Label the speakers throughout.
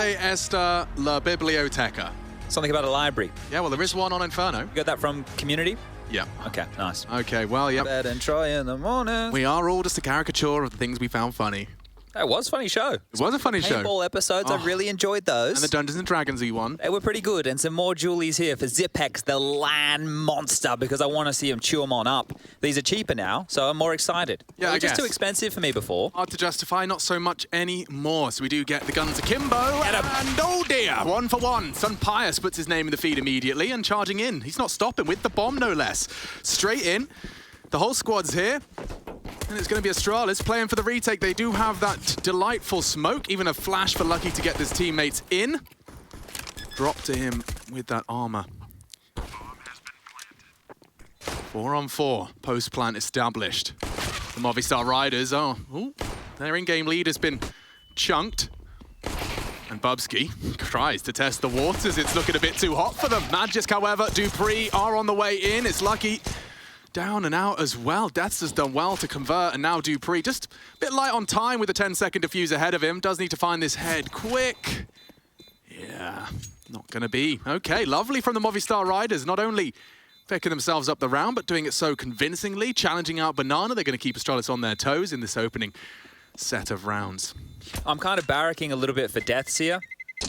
Speaker 1: Donde está la biblioteca?
Speaker 2: Something about a library.
Speaker 1: Yeah, well, there is one on Inferno.
Speaker 2: You got that from Community?
Speaker 1: Yeah.
Speaker 2: Okay, nice.
Speaker 1: Okay, well, yeah.
Speaker 2: Bed and try in the morning.
Speaker 1: We are all just a caricature of the things we found funny.
Speaker 2: That was a funny show.
Speaker 1: It was a funny show.
Speaker 2: Paintball episodes, I really enjoyed those.
Speaker 1: And the Dungeons and Dragons one.
Speaker 2: They were pretty good. And some more Julies here for Zipex, the land monster, because I want to see him chew them on up. These are cheaper now, so I'm more excited.
Speaker 1: Yeah,
Speaker 2: They were
Speaker 1: I
Speaker 2: just
Speaker 1: guess.
Speaker 2: too expensive for me before.
Speaker 1: Hard to justify, not so much anymore. So we do get the guns akimbo. And oh dear, 1 for 1. Son Pius puts his name in the feed immediately and charging in. He's not stopping with the bomb, no less. Straight in. The whole squad's here. And it's going to be Astralis playing for the retake. They do have that delightful smoke, even a flash for Lucky to get his teammates in. Drop to him with that armor. 4 on 4, post-plant established. The Movistar Riders are, their in-game lead has been chunked. And Bubsky tries to test the waters. It's looking a bit too hot for them. Magisk, however, Dupree are on the way in. It's Lucky down and out as well. Deaths has done well to convert, and now Dupree just a bit light on time with a 10-second defuse ahead of him. Does need to find this head quick. Yeah, not gonna be. Okay, lovely from the Movistar Riders. Not only picking themselves up the round, but doing it so convincingly, challenging out Banana. They're gonna keep Astralis on their toes in this opening set of rounds.
Speaker 2: I'm kind of barracking a little bit for Deaths here.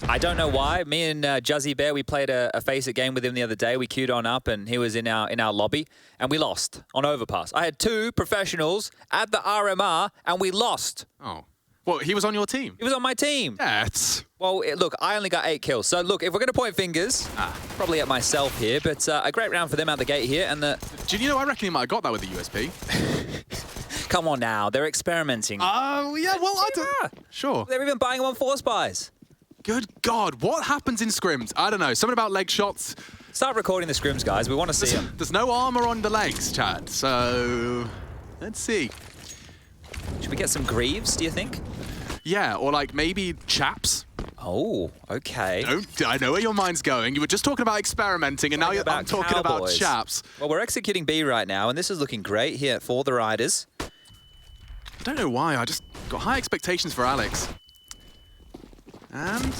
Speaker 2: I don't know why. Me and Juzzy Bear, we played a Face-It game with him the other day. We queued on up, and he was in our lobby, and we lost on Overpass. I had 2 professionals at the RMR, and we lost.
Speaker 1: Oh. Well, he was on your team?
Speaker 2: He was on my team.
Speaker 1: Yes.
Speaker 2: Well, look, I only got 8 kills. So, look, if we're going to point fingers, probably at myself here, but a great round for them out the gate here. And
Speaker 1: Do you know, I reckon he might have got that with the USP.
Speaker 2: Come on now. They're experimenting.
Speaker 1: Oh, yeah, well, I don't... Sure.
Speaker 2: They're even buying them on Force Buys.
Speaker 1: Good God, what happens in scrims? I don't know, something about leg shots.
Speaker 2: Start recording the scrims, guys. We want to see them.
Speaker 1: There's no armor on the legs, chat, so let's see.
Speaker 2: Should we get some Greaves, do you think?
Speaker 1: Yeah, or like maybe chaps.
Speaker 2: Oh, okay.
Speaker 1: I know where your mind's going. You were just talking about experimenting, and now I'm talking about chaps.
Speaker 2: Well, we're executing B right now, and this is looking great here for the Riders.
Speaker 1: I don't know why, I just got high expectations for Alex. And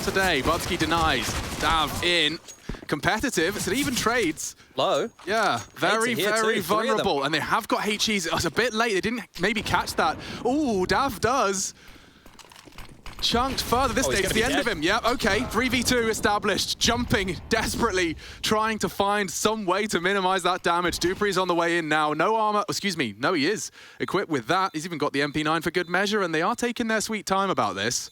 Speaker 1: today, Bubsky denies. Dav in. Competitive. It's an even trades.
Speaker 2: Low.
Speaker 1: Yeah, very, very vulnerable. And they have got HEs. It was a bit late. They didn't maybe catch that. Ooh, Dav does. Chunked further. This stage is the end of him. Yeah, okay. 3v2 established. Jumping desperately, trying to find some way to minimize that damage. Dupree's on the way in now. No armor. Excuse me. No, he is equipped with that. He's even got the MP9 for good measure, and they are taking their sweet time about this.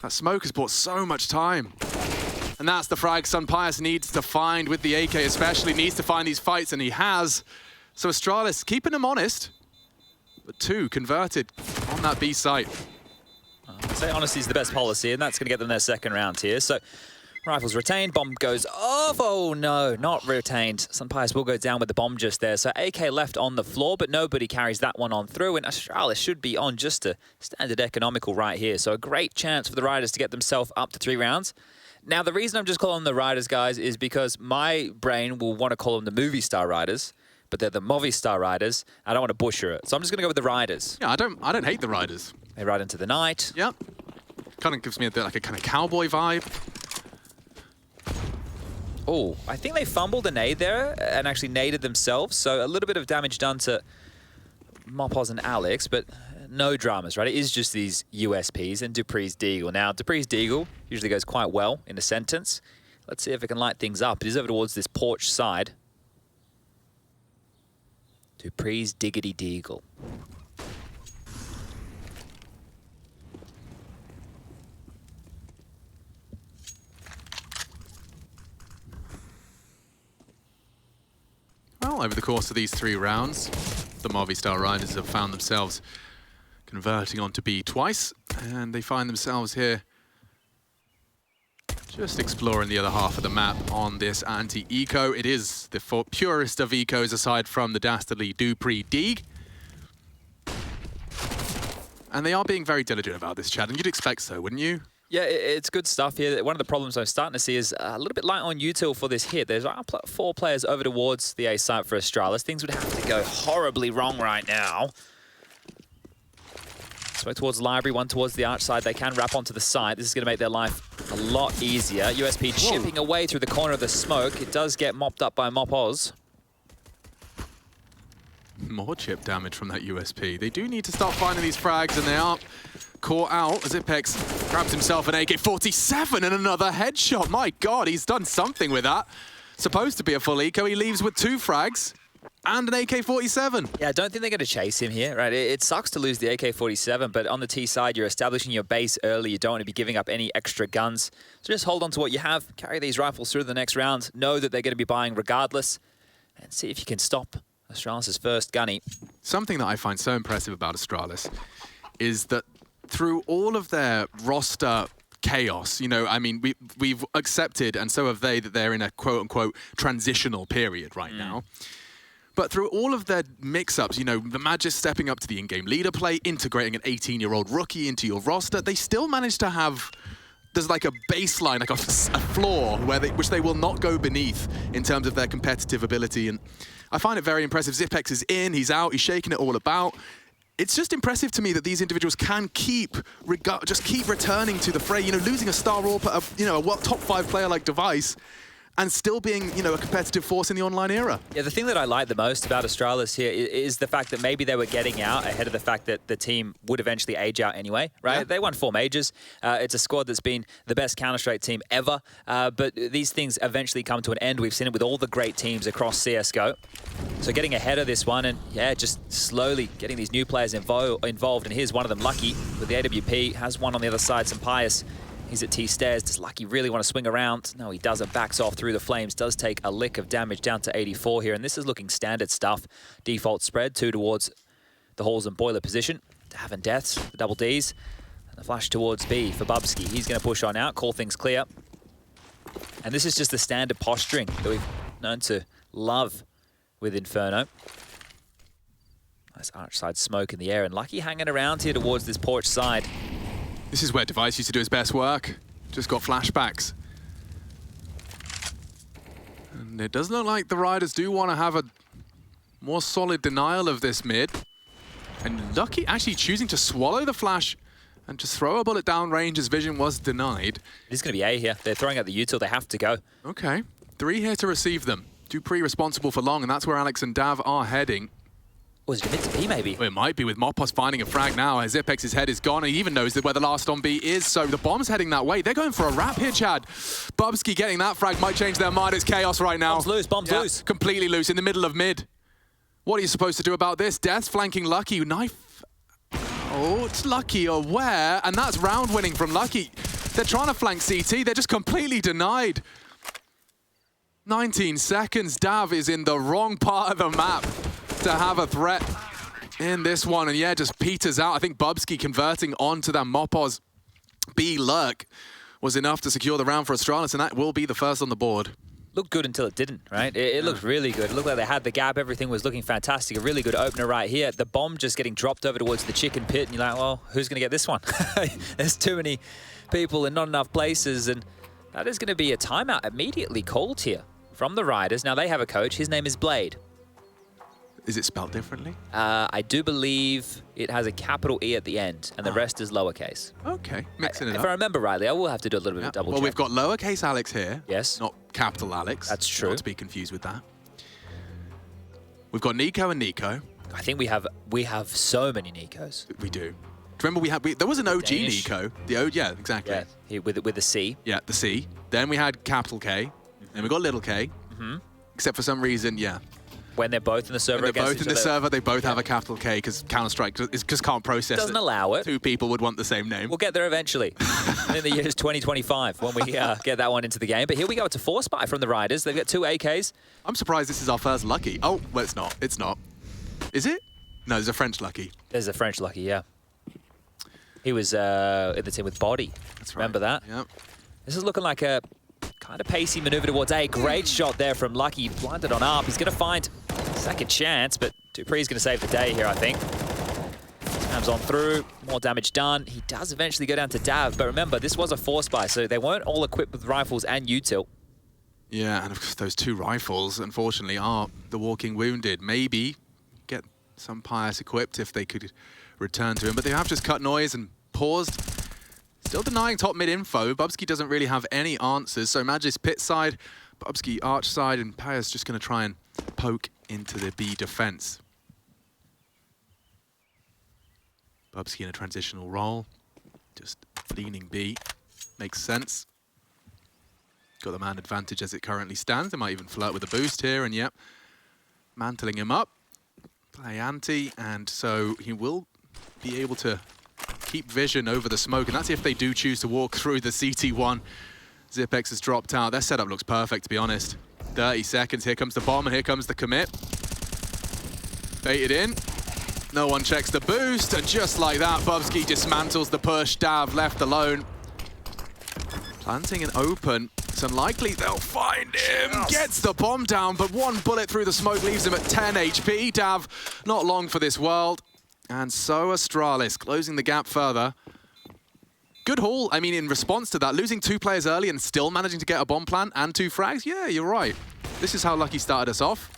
Speaker 1: That smoke has bought so much time. And that's the frag Son Pius needs to find with the AK, especially needs to find these fights, and he has. So Astralis keeping him honest, but 2 converted on that B site.
Speaker 2: I'd say honesty is the best policy, and that's going to get them their second round here. So rifles retained, bomb goes off. Oh no, not retained. Son Pius will go down with the bomb just there. So AK left on the floor, but nobody carries that one on through, and Astralis should be on just a standard economical right here. So a great chance for the Riders to get themselves up to 3 rounds. Now, the reason I'm just calling them the Riders, guys, is because my brain will want to call them the Movistar Riders, but they're the Movistar Riders. I don't want to butcher it, so I'm just going to go with the Riders.
Speaker 1: Yeah, I don't hate the Riders.
Speaker 2: They ride into the night.
Speaker 1: Yep. Kind of gives me like a kind of cowboy vibe.
Speaker 2: Oh, I think they fumbled a nade there and actually naded themselves, so a little bit of damage done to Mopos and Alex, but no dramas, right? It is just these USPs and Dupree's Deagle. Now, Dupree's Deagle usually goes quite well in a sentence. Let's see if it can light things up. It is over towards this porch side. Dupree's Diggity Deagle.
Speaker 1: Well, over the course of these 3 rounds, the Movistar Riders have found themselves converting onto B twice, and they find themselves here just exploring the other half of the map on this anti-eco. It is the purest of ecos aside from the dastardly Dupree Deeg. And they are being very diligent about this, Chad, and you'd expect so, wouldn't you?
Speaker 2: Yeah, it's good stuff here. One of the problems I'm starting to see is a little bit light on util for this hit. There's 4 players over towards the A site for Astralis. Things would have to go horribly wrong right now. Smoke towards library, one towards the arch side. They can wrap onto the side. This is going to make their life a lot easier. USP chipping away through the corner of the smoke. It does get mopped up by Mop Oz.
Speaker 1: More chip damage from that USP. They do need to start finding these frags, and they are caught out as Ipex grabs himself an AK-47 and another headshot. My God, he's done something with that. Supposed to be a full eco. He leaves with 2 frags. And an AK-47.
Speaker 2: Yeah, I don't think they're going to chase him here, right? It sucks to lose the AK-47, but on the T side, you're establishing your base early. You don't want to be giving up any extra guns. So just hold on to what you have, carry these rifles through the next round, know that they're going to be buying regardless, and see if you can stop Astralis' first gunny.
Speaker 1: Something that I find so impressive about Astralis is that through all of their roster chaos, you know, I mean, we've accepted, and so have they, that they're in a quote-unquote transitional period right now. But through all of their mix-ups, you know, the Magis stepping up to the in-game leader play, integrating an 18-year-old rookie into your roster, they still manage to have, there's like a baseline, like a floor which they will not go beneath in terms of their competitive ability. And I find it very impressive. Zipex is in, he's out, he's shaking it all about. It's just impressive to me that these individuals can just keep returning to the fray. You know, losing a star AWP, you know, a top 5 player like Device, and still being, you know, a competitive force in the online era. Yeah,
Speaker 2: the thing that I like the most about Astralis here is the fact that maybe they were getting out ahead of the fact that the team would eventually age out anyway, right? Yeah. They won 4 majors. It's a squad that's been the best Counter-Strike team ever, but these things eventually come to an end. We've seen it with all the great teams across CSGO. So getting ahead of this one and, yeah, just slowly getting these new players involved, and here's one of them, Lucky, with the AWP, has one on the other side, Sampaius. He's at T-stairs. Does Lucky really want to swing around? No, he doesn't. Backs off through the flames. Does take a lick of damage down to 84 here. And this is looking standard stuff. Default spread, 2 towards the halls and boiler position. Dav and Deaths, the double Ds. And the flash towards B for Bubsky. He's going to push on out, call things clear. And this is just the standard posturing that we've known to love with Inferno. Nice arch side smoke in the air. And Lucky hanging around here towards this porch side.
Speaker 1: This is where Device used to do his best work. Just got flashbacks. And it does look like the Riders do want to have a more solid denial of this mid. And Lucky actually choosing to swallow the flash and just throw a bullet down range. His vision was denied.
Speaker 2: It is going to be A here. They're throwing out the util. They have to go.
Speaker 1: Okay. 3 here to receive them. Dupree responsible for long, and that's where Alex and Dav are heading.
Speaker 2: Was it mid to B, maybe?
Speaker 1: Well, it might be, with Mopos finding a frag now. As Ipex's head is gone, and he even knows where the last on B is, so the bomb's heading that way. They're going for a wrap here, Chad. Bubsky getting that frag might change their mind. It's chaos right now.
Speaker 2: Bomb's loose.
Speaker 1: Completely loose in the middle of mid. What are you supposed to do about this? Death's flanking Lucky. Knife. Oh, it's Lucky aware, and that's round winning from Lucky. They're trying to flank CT. They're just completely denied. 19 seconds. Dav is in the wrong part of the map to have a threat in this one, and yeah, just peters out. I think Bubsky converting onto that Mopos B lurk was enough to secure the round for Astralis, and that will be the first on the board.
Speaker 2: Looked good until it didn't, right? It looked really good. It looked like they had the gap. Everything was looking fantastic. A really good opener right here. The bomb just getting dropped over towards the chicken pit, and you're like, well, who's going to get this one? There's too many people in not enough places, and that is going to be a timeout immediately called here from the Riders. Now, they have a coach. His name is Blade.
Speaker 1: Is it spelled differently?
Speaker 2: I do believe it has a capital E at the end, and the rest is lowercase.
Speaker 1: Okay, mixing it up.
Speaker 2: If I remember rightly, I will have to do a little bit of double check.
Speaker 1: Well, we've got lowercase Alex here.
Speaker 2: Yes.
Speaker 1: Not capital Alex.
Speaker 2: That's true.
Speaker 1: Not to be confused with that. We've got Nico and Nico.
Speaker 2: I think we have so many Nicos.
Speaker 1: We do. Remember there was an OG Danish. Nico. Yeah, exactly.
Speaker 2: Yeah, with the C.
Speaker 1: Yeah, the C. Then we had capital K. Then we got little K. Except for some reason, yeah.
Speaker 2: When they're both in the server against each other.
Speaker 1: They're both in the server, they both have a capital K because Counter-Strike just can't process it.
Speaker 2: Doesn't allow it.
Speaker 1: 2 people would want the same name.
Speaker 2: We'll get there eventually. In the year 2025 when we get that one into the game. But here we go. It's a 4-spy from the Riders. They've got 2 AKs.
Speaker 1: I'm surprised this is our first Lucky. Oh, well, it's not. It's not. Is it? No, there's a French Lucky.
Speaker 2: There's a French Lucky, yeah. He was in the team with Body.
Speaker 1: That's right.
Speaker 2: Remember that?
Speaker 1: Yep.
Speaker 2: This is looking like a kind of pacey maneuver towards A. Great shot there from Lucky. Blinded on up. He's going to find a second chance, but Dupree's going to save the day here, I think. Comes on through. More damage done. He does eventually go down to Dav, but remember, this was a 4-spy, so they weren't all equipped with rifles and util.
Speaker 1: Yeah, and of course, those 2 rifles, unfortunately, are the walking wounded. Maybe get some Pius equipped if they could return to him. But they have just cut noise and paused. Still denying top mid info. Bubsky doesn't really have any answers. So Magis pit side, Bubsky arch side, and Paya's just going to try and poke into the B defense. Bubsky in a transitional role. Just leaning B. Makes sense. Got the man advantage as it currently stands. They might even flirt with a boost here, and yep. Mantling him up. Play anti, and so he will be able to keep vision over the smoke, and that's if they do choose to walk through the CT1. Zipex has dropped out. Their setup looks perfect, to be honest. 30 seconds. Here comes the bomb, and here comes the commit. Baited in. No one checks the boost, and just like that, Bubsky dismantles the push. Dav left alone. Planting an open. It's unlikely they'll find him. Yes. Gets the bomb down, but one bullet through the smoke leaves him at 10 HP. Dav, not long for this world. And so Astralis closing the gap further. Good haul. I mean, in response to that, losing 2 players early and still managing to get a bomb plant and 2 frags. Yeah, you're right. This is how Lucky started us off.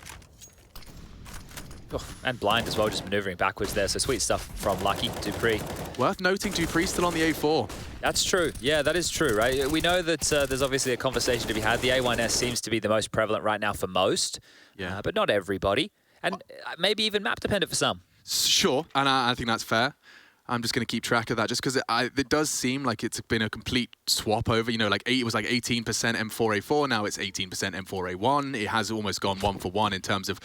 Speaker 2: Oh, and Blind as well, just maneuvering backwards there. So sweet stuff from Lucky. Dupree.
Speaker 1: Worth noting, Dupree still on the A4.
Speaker 2: That's true. Yeah, that is true, right? We know that there's obviously a conversation to be had. The A1S seems to be the most prevalent right now for most, but not everybody. And maybe even map dependent for some.
Speaker 1: Sure, and I think that's fair. I'm just going to keep track of that just because it does seem like it's been a complete swap over. You know, like it was like 18% M4A4, now it's 18% M4A1. It has almost gone 1 for 1 in terms of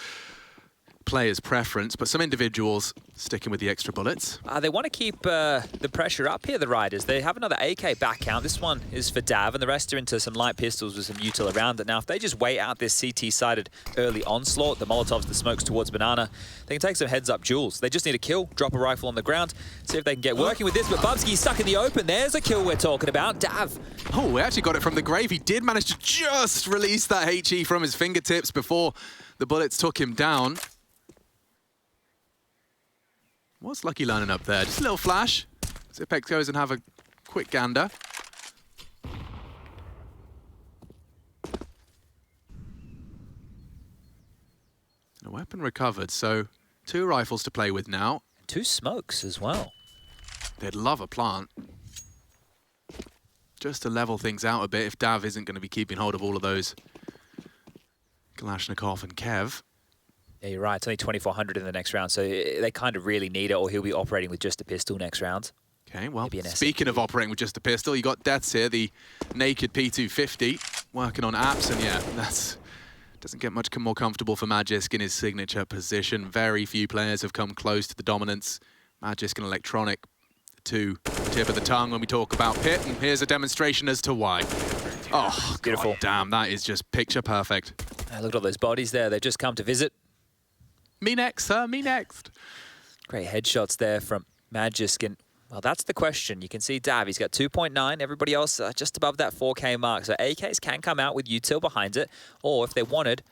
Speaker 1: players' preference, but some individuals sticking with the extra bullets.
Speaker 2: They want to keep the pressure up here, the Riders. They have another AK back count. This one is for Dav, and the rest are into some light pistols with some util around it. Now, if they just wait out this CT-sided early onslaught, the Molotovs, the smokes towards Banana, they can take some heads-up duels. They just need a kill, drop a rifle on the ground, see if they can get working with this, but Bubsky's stuck in the open. There's a kill we're talking about. Dav.
Speaker 1: Oh, we actually got it from the grave. He did manage to just release that HE from his fingertips before the bullets took him down. What's Lucky lining up there? Just a little flash. Zipex goes and have a quick gander. A weapon recovered, so 2 rifles to play with now.
Speaker 2: 2 smokes as well.
Speaker 1: They'd love a plant. Just to level things out a bit if Dav isn't going to be keeping hold of all of those. Kalashnikov and Kev.
Speaker 2: Yeah, you're right. It's only 2,400 in the next round, so they kind of really need it, or he'll be operating with just a pistol next round.
Speaker 1: Okay, well, speaking of operating with just a pistol, you got Deaths here, the naked P250, working on apps, and yeah, that's doesn't get much more comfortable for Magisk in his signature position. Very few players have come close to the dominance. Magisk and Electronic, the 2 tip of the tongue when we talk about Pit, and here's a demonstration as to why. Oh, beautiful. God damn, that is just picture perfect.
Speaker 2: Look at all those bodies there. They've just come to visit.
Speaker 1: Me next, sir, me next.
Speaker 2: Great headshots there from Magisk, and well, that's the question. You can see Dav, he's got 2.9. Everybody else just above that 4K mark. So AKs can come out with util behind it, or if they wanted,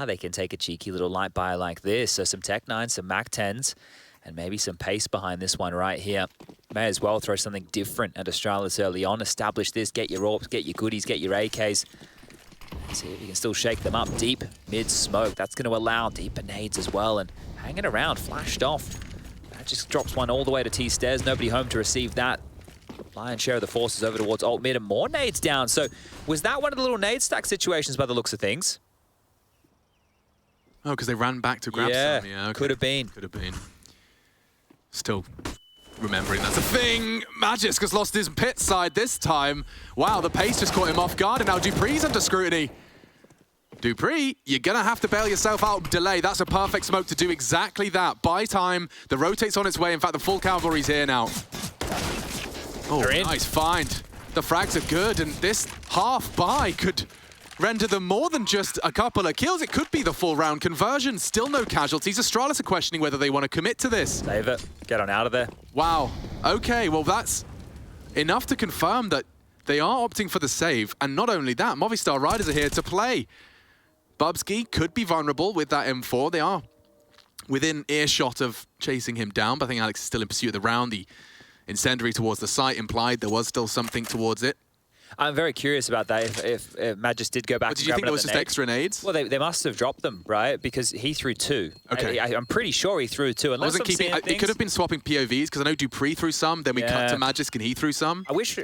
Speaker 2: they can take a cheeky little light buy like this. So some Tech 9s, some Mac 10s, and maybe some pace behind this one right here. May as well throw something different at Astralis early on. Establish this, get your AWPs, get your goodies, get your AKs. See if you can still shake them up deep mid-smoke. That's going to allow deeper nades as well, and hanging around, flashed off. That just drops one all the way to T-stairs. Nobody home to receive that. Lion's share of the forces over towards alt mid, and more nades down. So was that one of the little nade stack situations by the looks of things?
Speaker 1: Oh, because they ran back to grab some. Yeah, okay.
Speaker 2: Could have been.
Speaker 1: Could have been. Still remembering that's a thing. Magisk has lost his pit side this time. Wow, the pace just caught him off guard, and now Dupree's under scrutiny. Dupree, you're going to have to bail yourself out. Delay, that's a perfect smoke to do exactly that. Buy time, the rotate's on its way. In fact, the full cavalry's here now. Oh, nice find. The frags are good, and this half buy could render them more than just a couple of kills. It could be the full round conversion. Still no casualties. Astralis are questioning whether they want to commit to this.
Speaker 2: Save it. Get on out of there.
Speaker 1: Wow. Okay, well, that's enough to confirm that they are opting for the save. And not only that, Movistar Riders are here to play. Bubsky could be vulnerable with that M4. They are within earshot of chasing him down, but I think Alex is still in pursuit of the round. The incendiary towards the site implied there was still something towards it.
Speaker 2: I'm very curious about that. If Magis did go back,
Speaker 1: but did you think it was just extra nades?
Speaker 2: Well, they must have dropped them, right? Because he threw 2.
Speaker 1: Okay.
Speaker 2: I'm pretty sure he threw 2. Unless
Speaker 1: it could have been swapping POVs because I know Dupree threw some. Then we cut to Magis and he threw some.
Speaker 2: I wish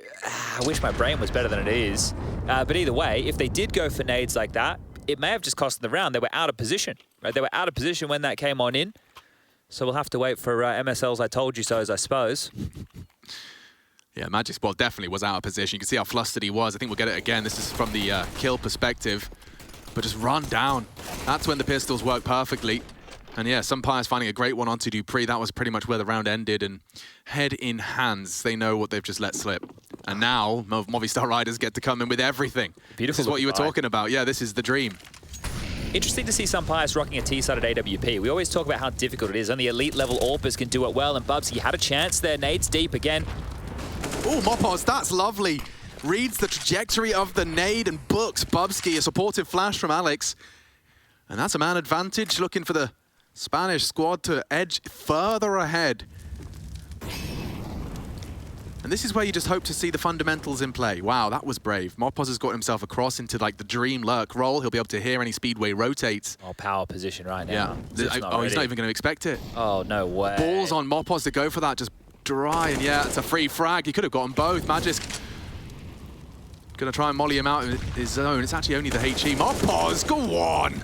Speaker 2: my brain was better than it is. But either way, if they did go for nades like that, it may have just cost them the round. They were out of position, right? They were out of position when that came on in. So we'll have to wait for MSL's I told you so's, I suppose.
Speaker 1: Yeah, Magic Spot definitely was out of position. You can see how flustered he was. I think we'll get it again. This is from the kill perspective. But just run down. That's when the pistols work perfectly. And yeah, Sunpire's finding a great one onto Dupree. That was pretty much where the round ended. And head in hands, they know what they've just let slip. And now, Movistar Riders get to come in with everything.
Speaker 2: Beautiful.
Speaker 1: This is what you were talking about. Yeah, this is the dream.
Speaker 2: Interesting to see Sunpire's rocking a T-sided AWP. We always talk about how difficult it is. Only elite level AWPers can do it well. And Bubsky had a chance there. Nades deep again.
Speaker 1: Oh, Mopos, that's lovely. Reads the trajectory of the nade and books Bubsky. A supportive flash from Alex. And that's a man advantage, looking for the Spanish squad to edge further ahead. And this is where you just hope to see the fundamentals in play. Wow, that was brave. Mopos has got himself across into like the dream lurk roll. He'll be able to hear any speedway rotates.
Speaker 2: Oh, power position right now.
Speaker 1: Yeah. He's not even going to expect it.
Speaker 2: Oh, no way.
Speaker 1: Balls on Mopos to go for that, just dry. And yeah, it's a free frag. He could have gotten both. Magisk going to try and molly him out in his zone. It's actually only the HE. Mopos, go on!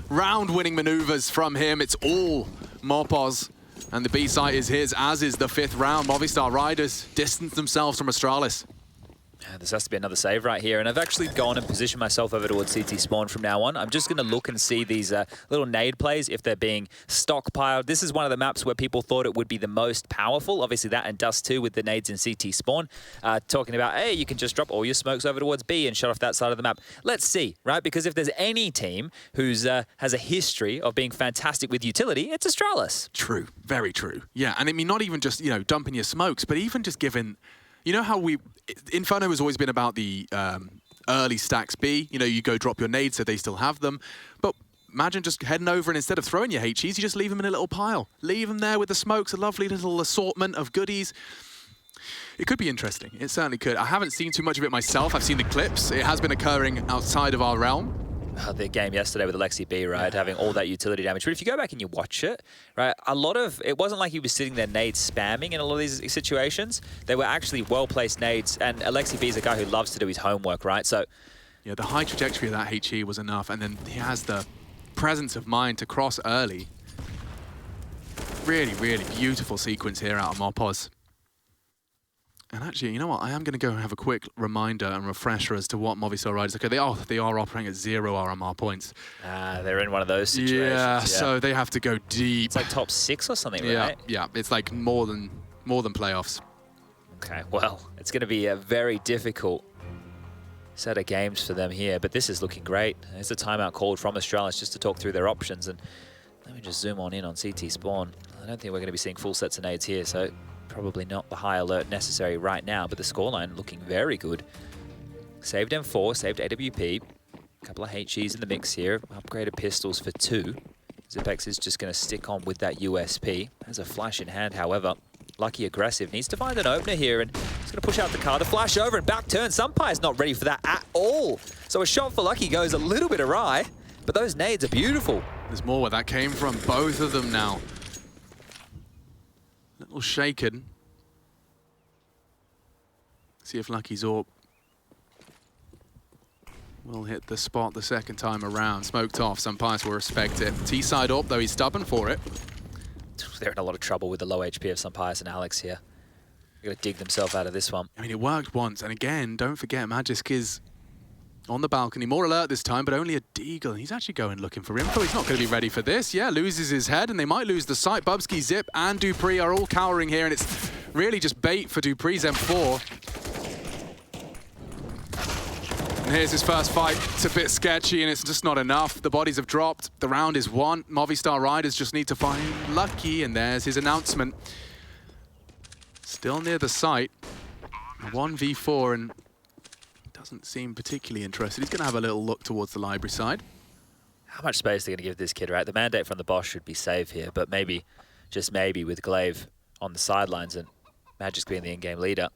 Speaker 1: Round-winning maneuvers from him. It's all Mopos. And the B site is his, as is the 5th round. Movistar Riders distance themselves from Astralis.
Speaker 2: Yeah, this has to be another save right here. And I've actually gone and positioned myself over towards CT spawn from now on. I'm just going to look and see these little nade plays if they're being stockpiled. This is one of the maps where people thought it would be the most powerful. Obviously that and Dust 2 with the nades in CT spawn. Talking about, hey, you can just drop all your smokes over towards B and shut off that side of the map. Let's see, right? Because if there's any team who's has a history of being fantastic with utility, it's Astralis.
Speaker 1: True, very true. Yeah, and I mean, not even just, you know, dumping your smokes, but even just giving... You know how Inferno has always been about the early stacks B. You know, you go drop your nades so they still have them. But imagine just heading over and instead of throwing your HEs, you just leave them in a little pile. Leave them there with the smokes, a lovely little assortment of goodies. It could be interesting. It certainly could. I haven't seen too much of it myself. I've seen the clips. It has been occurring outside of our realm.
Speaker 2: The game yesterday with Alexi B, right, having all that utility damage. But if you go back and you watch it, right, a lot of, it wasn't like he was sitting there nades spamming in a lot of these situations. They were actually well-placed nades, and Alexi B is a guy who loves to do his homework, right? So,
Speaker 1: yeah, the high trajectory of that HE was enough, and then he has the presence of mind to cross early. Really, really beautiful sequence here out of Mopos. And actually, you know what? I am going to go and have a quick reminder and refresher as to what Movistar Riders... Okay, they are operating at 0 RMR points.
Speaker 2: They're in one of those situations.
Speaker 1: Yeah, so they have to go deep.
Speaker 2: It's like top 6 or something, right?
Speaker 1: Yeah, it's like more than playoffs.
Speaker 2: Okay, well, it's going to be a very difficult set of games for them here, but this is looking great. There's a timeout called from Astralis just to talk through their options, and let me just zoom on in on CT spawn. I don't think we're going to be seeing full sets of nades here, so probably not the high alert necessary right now, but the scoreline looking very good. Saved M4, saved AWP, a couple of HEs in the mix here, upgraded pistols for 2. Zipex is just going to stick on with that USP. Has a flash in hand, however. Lucky aggressive, needs to find an opener here, and he's going to push out the car. The flash over and back turn. Sunpire's not ready for that at all. So a shot for Lucky goes a little bit awry, but those nades are beautiful.
Speaker 1: There's more where that came from, both of them now. Little shaken. See if Lucky's AWP will hit the spot the second time around. Smoked off, Sunpire's will respect it. T-side AWP, though he's stubborn for it.
Speaker 2: They're in a lot of trouble with the low HP of Sunpire's and Alex here. They're going to dig themselves out of this one.
Speaker 1: I mean, it worked once, and again, don't forget, Magisk is on the balcony. More alert this time, but only a deagle. He's actually going looking for info. He's not going to be ready for this. Yeah, loses his head, and they might lose the sight. Bubsky, Zip, and Dupree are all cowering here, and it's really just bait for Dupree's M4. And here's his first fight. It's a bit sketchy, and it's just not enough. The bodies have dropped. The round is won. Movistar Riders just need to find Lucky, and there's his announcement. Still near the site. 1v4, and doesn't seem particularly interested. He's going to have a little look towards the library side.
Speaker 2: How much space are they going to give this kid, right? The mandate from the boss should be safe here, but maybe, just maybe, with Glaive on the sidelines and Magisk being the in-game leader,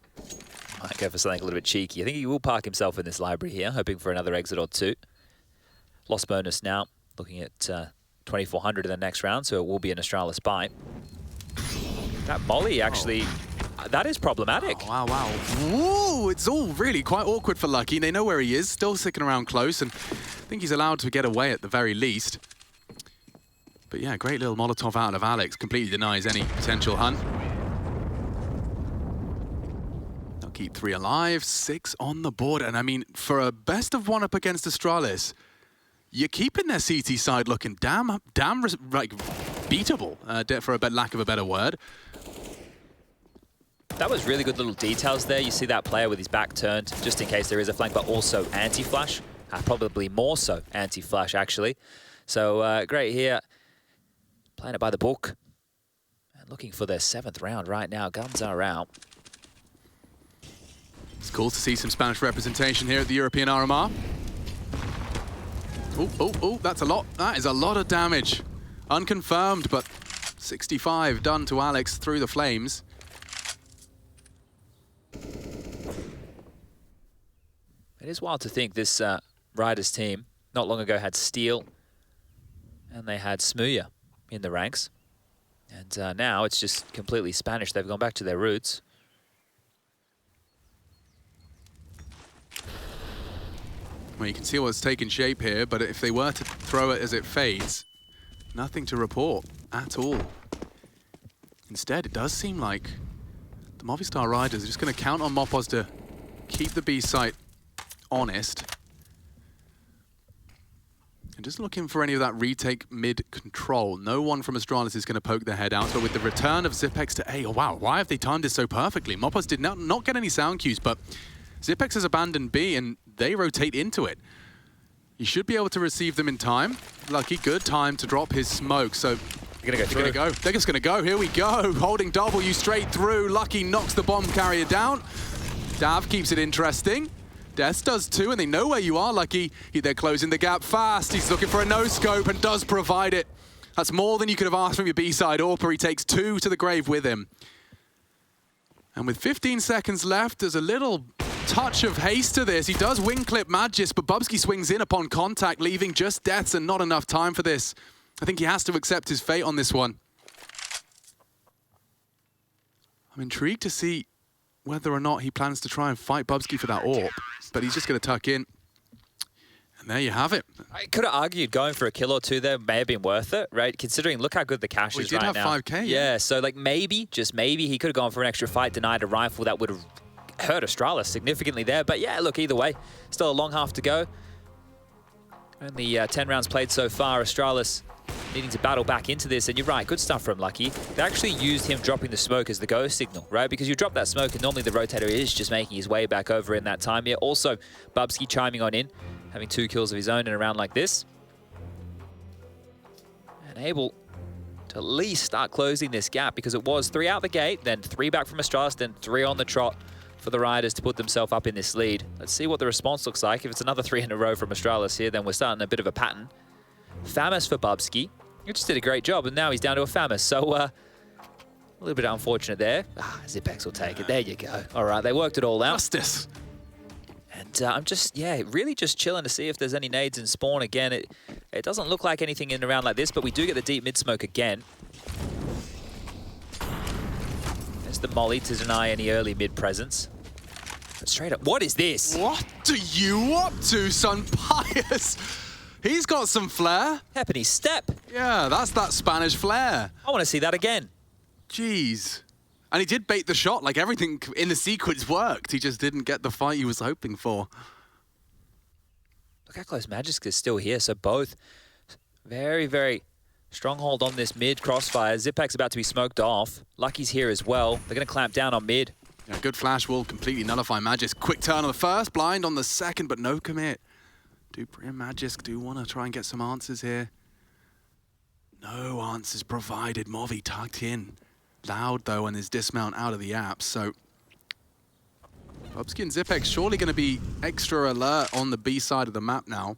Speaker 2: Might go for something a little bit cheeky. I think he will park himself in this library here, hoping for another exit or two. Lost bonus now, looking at 2,400 in the next round, so it will be an Astralis buy. That molly actually, that is problematic.
Speaker 1: Oh, wow, wow. Whoa, it's all really quite awkward for Lucky. They know where he is, still sticking around close, and I think he's allowed to get away at the very least. But yeah, great little Molotov out of Alex, completely denies any potential hunt. They'll keep 3 alive, 6 on the board, and I mean, for a best of 1 up against Astralis, you're keeping their CT side looking damn like beatable, for a lack of a better word.
Speaker 2: That was really good little details there. You see that player with his back turned, just in case there is a flank, but also anti-flash. Probably more so anti-flash, actually. So great here. Playing it by the book. And looking for their 7th round right now. Guns are out.
Speaker 1: It's cool to see some Spanish representation here at the European RMR. Oh, that's a lot. That is a lot of damage. Unconfirmed, but 65 done to Alex through the flames.
Speaker 2: It is wild to think this Riders team not long ago had Steel and they had Smooya in the ranks. And now it's just completely Spanish. They've gone back to their roots.
Speaker 1: Well, you can see what's taking shape here, but if they were to throw it as it fades, nothing to report at all. Instead, it does seem like the Movistar Riders are just going to count on Mopos to keep the B site honest. And just looking for any of that retake mid-control. No one from Astralis is going to poke their head out, but with the return of Zipex to A, oh wow, why have they timed this so perfectly? Mopos did not get any sound cues, but Zipex has abandoned B and they rotate into it. You should be able to receive them in time. Lucky, good time to drop his smoke, so
Speaker 2: They're gonna go.
Speaker 1: They're just gonna go. Here we go. Holding W straight through. Lucky knocks the bomb carrier down. Dav keeps it interesting. Death does too, and they know where you are, Lucky. They're closing the gap fast. He's looking for a no-scope and does provide it. That's more than you could have asked from your B-side. Orpa, he takes 2 to the grave with him. And with 15 seconds left, there's a little touch of haste to this. He does wing clip Magis, but Bubsky swings in upon contact, leaving just deaths and not enough time for this. I think he has to accept his fate on this one. I'm intrigued to see whether or not he plans to try and fight Bubsky for that AWP, but he's just going to tuck in. And there you have it.
Speaker 2: I could have argued going for a kill or two there may have been worth it, right? Considering, look how good the cash is right now.
Speaker 1: He did have 5K,
Speaker 2: yeah. So, like, maybe, just maybe, he could have gone for an extra fight, denied a rifle. That would have hurt Astralis significantly there. But, yeah, look, either way, still a long half to go. Only 10 rounds played so far. Astralis needing to battle back into this. And you're right, good stuff from Lucky. They actually used him dropping the smoke as the go signal, right? Because you drop that smoke and normally the rotator is just making his way back over in that time here. Also, Bubsky chiming on in, having 2 kills of his own in a round like this. And able to at least start closing this gap, because it was 3 out the gate, then 3 back from Astralis, then 3 on the trot for the Riders to put themselves up in this lead. Let's see what the response looks like. If it's another 3 in a row from Astralis here, then we're starting a bit of a pattern. Famus for Bubsky. He just did a great job, and now he's down to a Famus. So, a little bit unfortunate there. Zipex will take it. There you go. All right, they worked it all out.
Speaker 1: Justice.
Speaker 2: And I'm just, yeah, really just chilling to see if there's any nades in spawn again. It doesn't look like anything in and around like this, but we do get the deep mid smoke again. There's the molly to deny any early mid presence. But straight up, what is this?
Speaker 1: What are you up to, son? Pius? He's got some flair.
Speaker 2: Happening step.
Speaker 1: Yeah, that's that Spanish flair.
Speaker 2: I want to see that again.
Speaker 1: Jeez. And he did bait the shot, like everything in the sequence worked. He just didn't get the fight he was hoping for.
Speaker 2: Look how close Magisk is still here. So both very, very stronghold on this mid crossfire. Zipac's about to be smoked off. Lucky's here as well. They're going to clamp down on mid.
Speaker 1: Yeah, good flash will completely nullify Magisk. Quick turn on the first, blind on the second, but no commit. Dupree and Magisk do want to try and get some answers here. No answers provided. Movi tucked in. Loud, though, and his dismount out of the app, so Bubsky and Zipex surely going to be extra alert on the B side of the map now.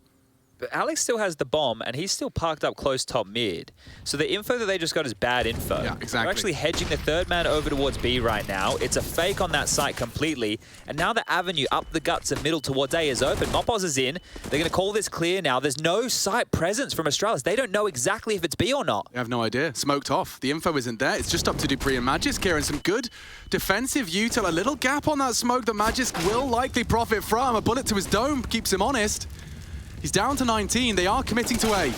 Speaker 2: But Alex still has the bomb, and he's still parked up close top mid. So the info that they just got is bad info.
Speaker 1: Yeah, exactly.
Speaker 2: They're actually hedging the third man over towards B right now. It's a fake on that site completely. And now the avenue up the guts and middle towards A is open. Mopoz is in. They're going to call this clear now. There's no site presence from Astralis. They don't know exactly if it's B or not.
Speaker 1: I have no idea. Smoked off. The info isn't there. It's just up to dupreeh and Magisk here, and some good defensive util. A little gap on that smoke that Magisk will likely profit from. A bullet to his dome keeps him honest. He's down to 19. They are committing to A.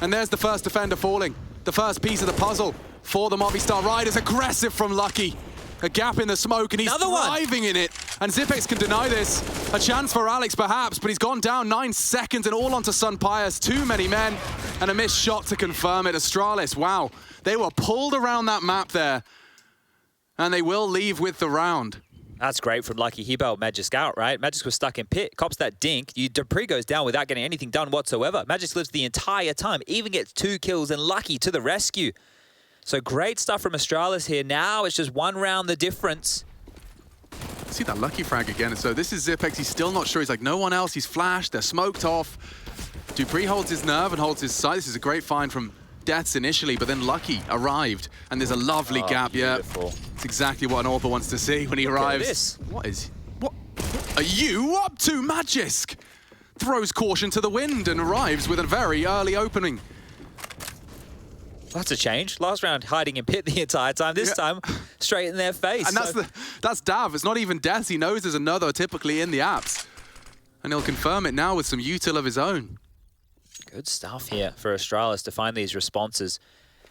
Speaker 1: And there's the first defender falling. The first piece of the puzzle for the Movistar Riders. Aggressive from Lucky. A gap in the smoke, and he's thriving in it. And Zipex can deny this. A chance for Alex, perhaps, but he's gone down 9 seconds and all onto Sun Pius. Too many men, and a missed shot to confirm it. Astralis, wow. They were pulled around that map there, and they will leave with the round.
Speaker 2: That's great from Lucky. He bailed Magisk out, right? Magisk was stuck in pit, cops that dink. dupreeh goes down without getting anything done whatsoever. Magisk lives the entire time, even gets 2 kills, and Lucky to the rescue. So great stuff from Astralis here. Now it's just 1 round the difference.
Speaker 1: See that Lucky frag again. So this is Zipex. He's still not sure. He's like, no one else. He's flashed. They're smoked off. dupreeh holds his nerve and holds his sight. This is a great find from Deaths initially, but then Lucky arrived, and there's a lovely gap.
Speaker 2: Beautiful.
Speaker 1: Yeah, it's exactly what an author wants to see when he arrives. What are you up to, Magisk? Throws caution to the wind and arrives with a very early opening.
Speaker 2: That's a change. Last round hiding in pit the entire time. This time, straight in their face.
Speaker 1: And that's Dav. It's not even Deaths. He knows there's another typically in the apps. And he'll confirm it now with some util of his own.
Speaker 2: Good stuff here for Astralis to find these responses.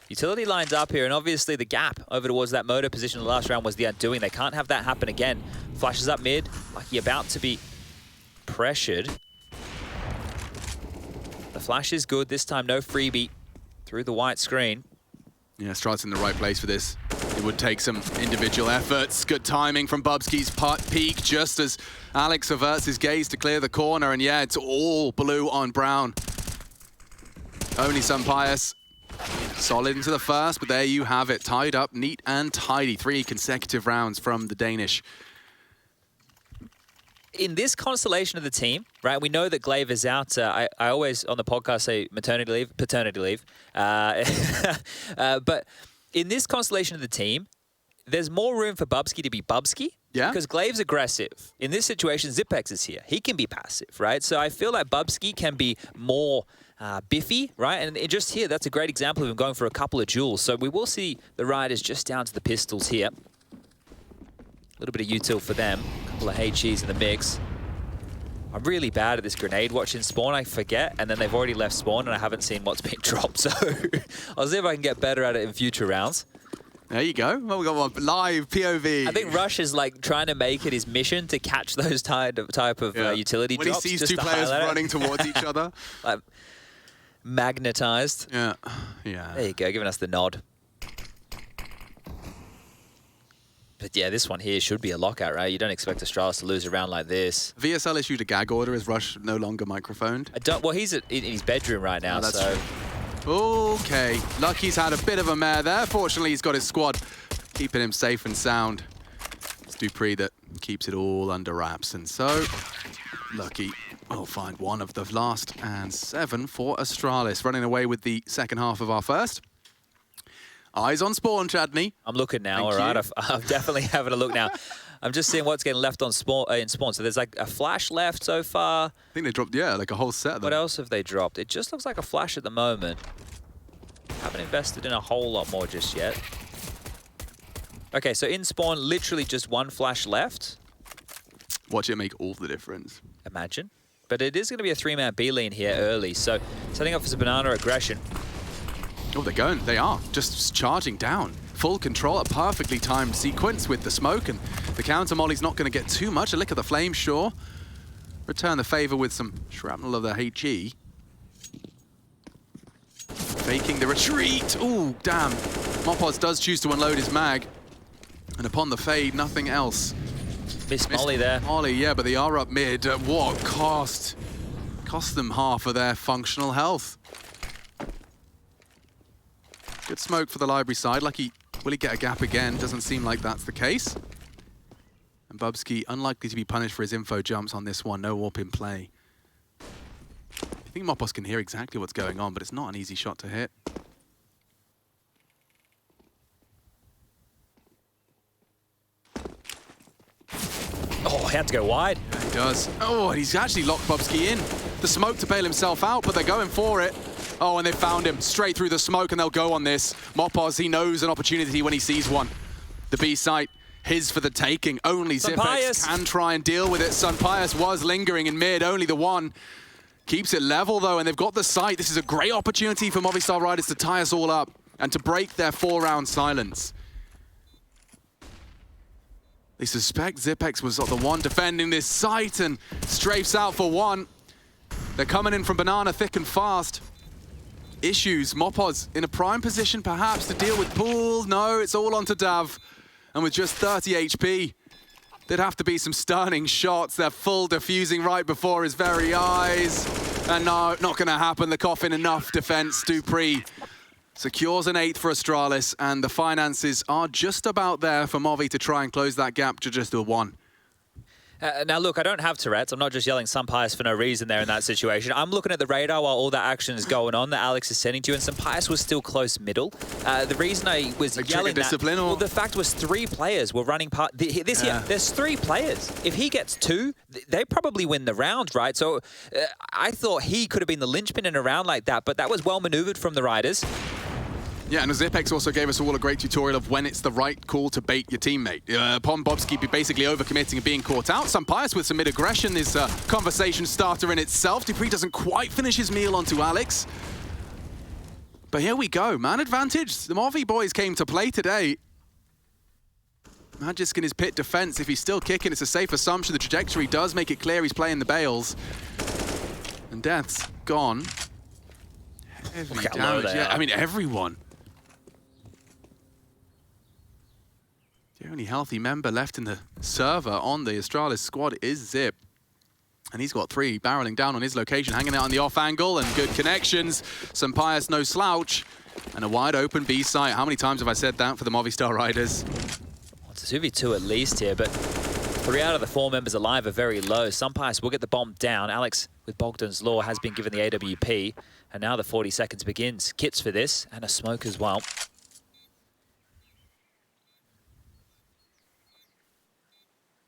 Speaker 2: Utility lines up here, and obviously the gap over towards that motor position in the last round was the undoing. They can't have that happen again. Flashes up mid, Lucky about to be pressured. The flash is good. This time, no freebie through the white screen.
Speaker 1: Yeah, Strad's in the right place for this. It would take some individual efforts. Good timing from Bubsky's peak, just as Alex averts his gaze to clear the corner. And yeah, it's all blue on brown. Only Sun Pius. Solid into the first, but there you have it. Tied up, neat and tidy. 3 consecutive rounds from the Danish.
Speaker 2: In this constellation of the team, right, we know that Glaive is out. I always, on the podcast, say maternity leave, paternity leave. But in this constellation of the team, there's more room for Bubsky to be Bubsky. Yeah. Because Glaive's aggressive. In this situation, Zipex is here. He can be passive, right? So I feel like Bubsky can be more biffy, right? And just here, that's a great example of him going for a couple of duels. So we will see the Riders just down to the pistols here. A little bit of util for them. A couple of HEs in the mix. I'm really bad at this grenade watching spawn. I forget, and then they've already left spawn, and I haven't seen what's been dropped. So I'll see if I can get better at it in future rounds.
Speaker 1: There you go. Well, we got one live POV.
Speaker 2: I think Rush is like trying to make it his mission to catch those type of utility drops.
Speaker 1: When he sees 2 players running towards each other.
Speaker 2: Like, magnetized.
Speaker 1: Yeah.
Speaker 2: There you go, giving us the nod. But yeah, this one here should be a lockout, right? You don't expect Astralis to lose a round like this.
Speaker 1: VSL issued a gag order. Is Rush no longer microphoned?
Speaker 2: Well, he's in his bedroom right now,
Speaker 1: that's
Speaker 2: so...
Speaker 1: True. Okay, Lucky's had a bit of a mare there. Fortunately, he's got his squad keeping him safe and sound. It's dupreeh that keeps it all under wraps. And so, Lucky will find one of the last and 7 for Astralis. Running away with the second half of our first. Eyes on spawn, Chadney.
Speaker 2: I'm looking now, all right? I'm definitely having a look now. I'm just seeing what's getting left on spawn, in spawn. So there's like a flash left so far.
Speaker 1: I think they dropped, like a whole set of them.
Speaker 2: What else have they dropped? It just looks like a flash at the moment. Haven't invested in a whole lot more just yet. Okay, so in spawn, literally just 1 flash left.
Speaker 1: Watch it make all the difference.
Speaker 2: Imagine. But it is going to be a 3-man B lane here early. So setting up for some banana aggression.
Speaker 1: Oh, they're going. They are just charging down. Full control, a perfectly timed sequence with the smoke, and the counter molly's not going to get too much. A lick of the flame, sure. Return the favor with some shrapnel of the HE. Faking the retreat. Ooh, damn. Mopoz does choose to unload his mag. And upon the fade, nothing else.
Speaker 2: Missed Molly there.
Speaker 1: Molly, yeah, but they are up mid. What cost? Cost them half of their functional health. Good smoke for the library side. Lucky, will he get a gap again? Doesn't seem like that's the case. And Bubsky, unlikely to be punished for his info jumps on this one. No warp in play. think Mopos can hear exactly what's going on, but it's not an easy shot to hit.
Speaker 2: Oh, he had to go wide.
Speaker 1: Yeah, he does. Oh, and he's actually locked Bubsky in. The smoke to bail himself out, but they're going for it. Oh, and they found him straight through the smoke, and they'll go on this. Mopos, he knows an opportunity when he sees one. The B site, his for the taking. Only Zipex can try and deal with it. Sunpius was lingering in mid, only the one. Keeps it level, though, and they've got the site. This is a great opportunity for Movistar Riders to tie us all up and to break their 4-round silence. They suspect Zipex was the one defending this site and strafes out for one. They're coming in from Banana thick and fast. Issues, Mopos in a prime position perhaps to deal with Pool. No, it's all onto Dav. And with just 30 HP, there'd have to be some stunning shots. They're full diffusing right before his very eyes. And no, not gonna happen. The coffin, enough defense. Dupree secures an 8th for Astralis, and the finances are just about there for Movi to try and close that gap to just a 1.
Speaker 2: Now, look, I don't have Tourette's. I'm not just yelling Sunpius for no reason there in that situation. I'm looking at the radar while all that action is going on that Alex is sending to you, and Sunpius was still close middle. The reason I was yelling that, well, the fact was 3 players were running this year. There's 3 players. If he gets 2, they probably win the round, right? So I thought he could have been the linchpin in a round like that, but that was well maneuvered from the Riders.
Speaker 1: Yeah, and Zipex also gave us all a great tutorial of when it's the right call to bait your teammate. Upon Bobsky basically overcommitting and being caught out, Sunpius with some mid-aggression is a conversation starter in itself. Dupree doesn't quite finish his meal onto Alex. But here we go, man advantage. The Movi boys came to play today. Magisk in his pit defense, if he's still kicking, it's a safe assumption. The trajectory does make it clear he's playing the bales. And Death's gone. Heavy damage, yeah, I mean, everyone. The only healthy member left in the server on the Astralis squad is Zip. And he's got 3 barreling down on his location, hanging out on the off angle, and good connections. Sunpius, no slouch. And a wide open B site. How many times have I said that for the Movistar Riders?
Speaker 2: Well, it's a 2v2 at least here, but 3 out of the 4 members alive are very low. Sunpius will get the bomb down. Alex, with Bogdan's Law, has been given the AWP. And now the 40 seconds begins. Kits for this, and a smoke as well.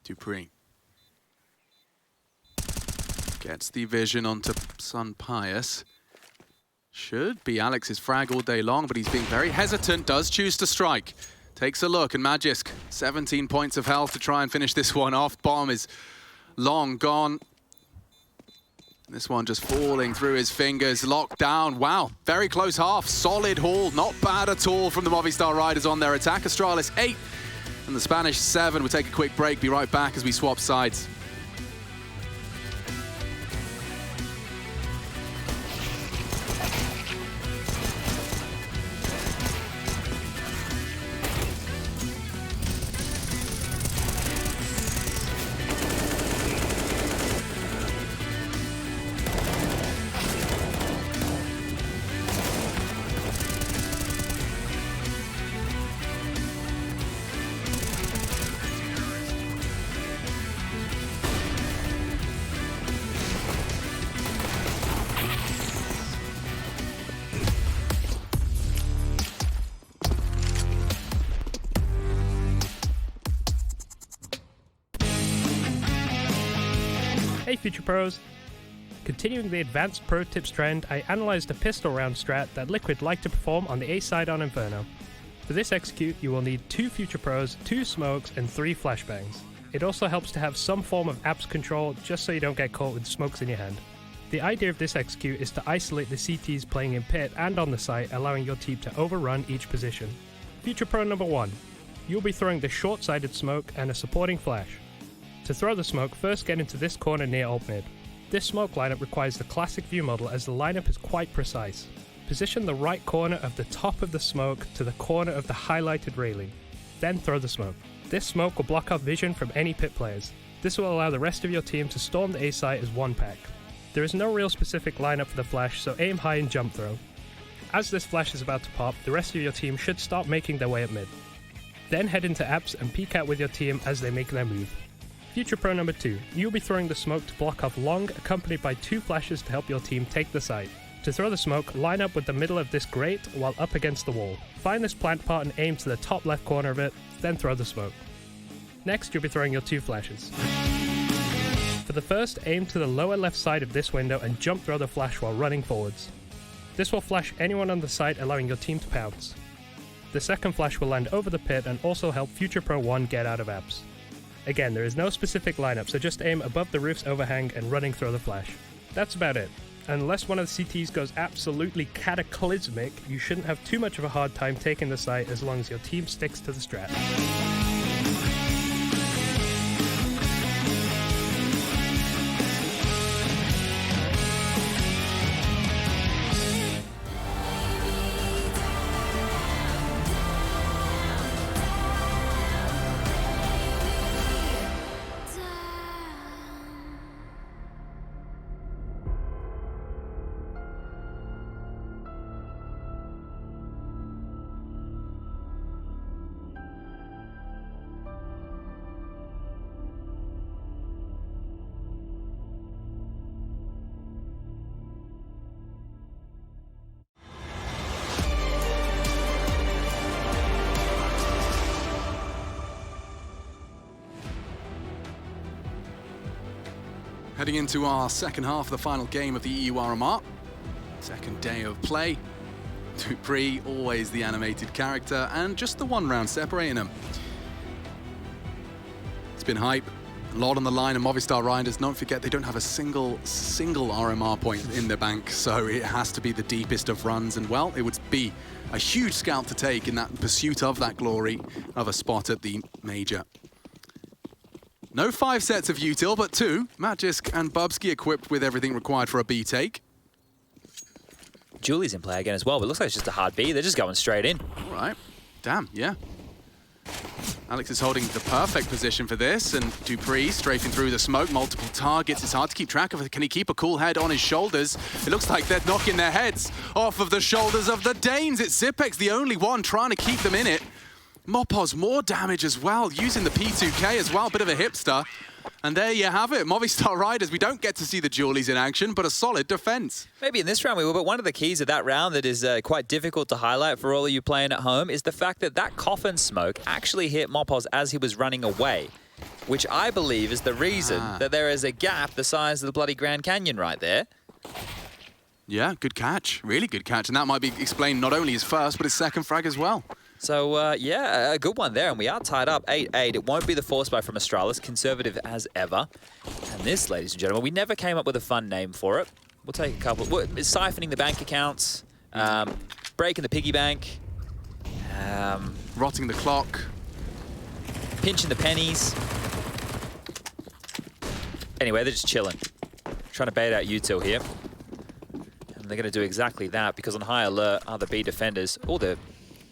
Speaker 1: Dupree gets the vision onto Sunpius. Should be Alex's frag all day long, but he's being very hesitant, does choose to strike. Takes a look, and Magisk, 17 points of health to try and finish this one off. Bomb is long gone. This one just falling through his fingers, locked down. Wow, very close half, solid haul, not bad at all from the Movistar Riders on their attack. Astralis 8. And the Spanish 7. We'll take a quick break, be right back as we swap sides.
Speaker 3: Hey Future Pros! Continuing the advanced pro tips trend, I analysed a pistol round strat that Liquid like to perform on the A side on Inferno. For this execute, you will need 2 Future Pros, 2 smokes, and 3 flashbangs. It also helps to have some form of apps control just so you don't get caught with smokes in your hand. The idea of this execute is to isolate the CTs playing in pit and on the site, allowing your team to overrun each position. Future Pro number 1. You'll be throwing the short-sided smoke and a supporting flash. To throw the smoke, first get into this corner near alt mid. This smoke lineup requires the classic view model as the lineup is quite precise. Position the right corner of the top of the smoke to the corner of the highlighted railing. Then throw the smoke. This smoke will block off vision from any pit players. This will allow the rest of your team to storm the A site as one pack. There is no real specific lineup for the flash, so aim high and jump throw. As this flash is about to pop, the rest of your team should start making their way at mid. Then head into apps and peek out with your team as they make their move. Future Pro number 2. You'll be throwing the smoke to block off long, accompanied by 2 flashes to help your team take the site. To throw the smoke, line up with the middle of this grate while up against the wall. Find this plant part and aim to the top left corner of it, then throw the smoke. Next, you'll be throwing your 2 flashes. For the first, aim to the lower left side of this window and jump throw the flash while running forwards. This will flash anyone on the site, allowing your team to pounce. The second flash will land over the pit and also help Future Pro 1 get out of apps. Again, there is no specific lineup, so just aim above the roof's overhang and running throw the flash. That's about it. Unless one of the CTs goes absolutely cataclysmic, you shouldn't have too much of a hard time taking the site as long as your team sticks to the strat.
Speaker 1: Heading into our second half of the final game of the EU RMR. Second day of play. Dupree, always the animated character, and just the 1 round separating them. It's been hype. A lot on the line, and Movistar Riders, don't forget, they don't have a single RMR point in their bank, so it has to be the deepest of runs, and well, it would be a huge scalp to take in that pursuit of that glory of a spot at the major. No 5 sets of util, but 2. Magisk and Bubsky equipped with everything required for a B take.
Speaker 2: Julie's in play again as well, but it looks like it's just a hard B. They're just going straight in.
Speaker 1: All right. Damn, yeah. Alex is holding the perfect position for this, and Dupree strafing through the smoke, multiple targets. It's hard to keep track of it. Can he keep a cool head on his shoulders? It looks like they're knocking their heads off of the shoulders of the Danes. It's Zipex, the only one trying to keep them in it. Mopoz, more damage as well, using the P2K as well, bit of a hipster. And there you have it, Movistar Riders. We don't get to see the Julies in action, but a solid defense.
Speaker 2: Maybe in this round we will, but one of the keys of that round that is quite difficult to highlight for all of you playing at home is the fact that that coffin smoke actually hit Mopoz as he was running away, which I believe is the reason that there is a gap the size of the bloody Grand Canyon right there.
Speaker 1: Yeah, good catch, really good catch. And that might be explained not only his first, but his second frag as well.
Speaker 2: So, yeah, a good one there, and we are tied up 8-8. It won't be the force buy from Astralis, conservative as ever. And this, ladies and gentlemen, we never came up with a fun name for it. We'll take a couple. It's siphoning the bank accounts, breaking the piggy bank,
Speaker 1: rotting the clock,
Speaker 2: pinching the pennies. Anyway, they're just chilling, trying to bait out util here. And they're going to do exactly that, because on high alert are the B defenders, or the...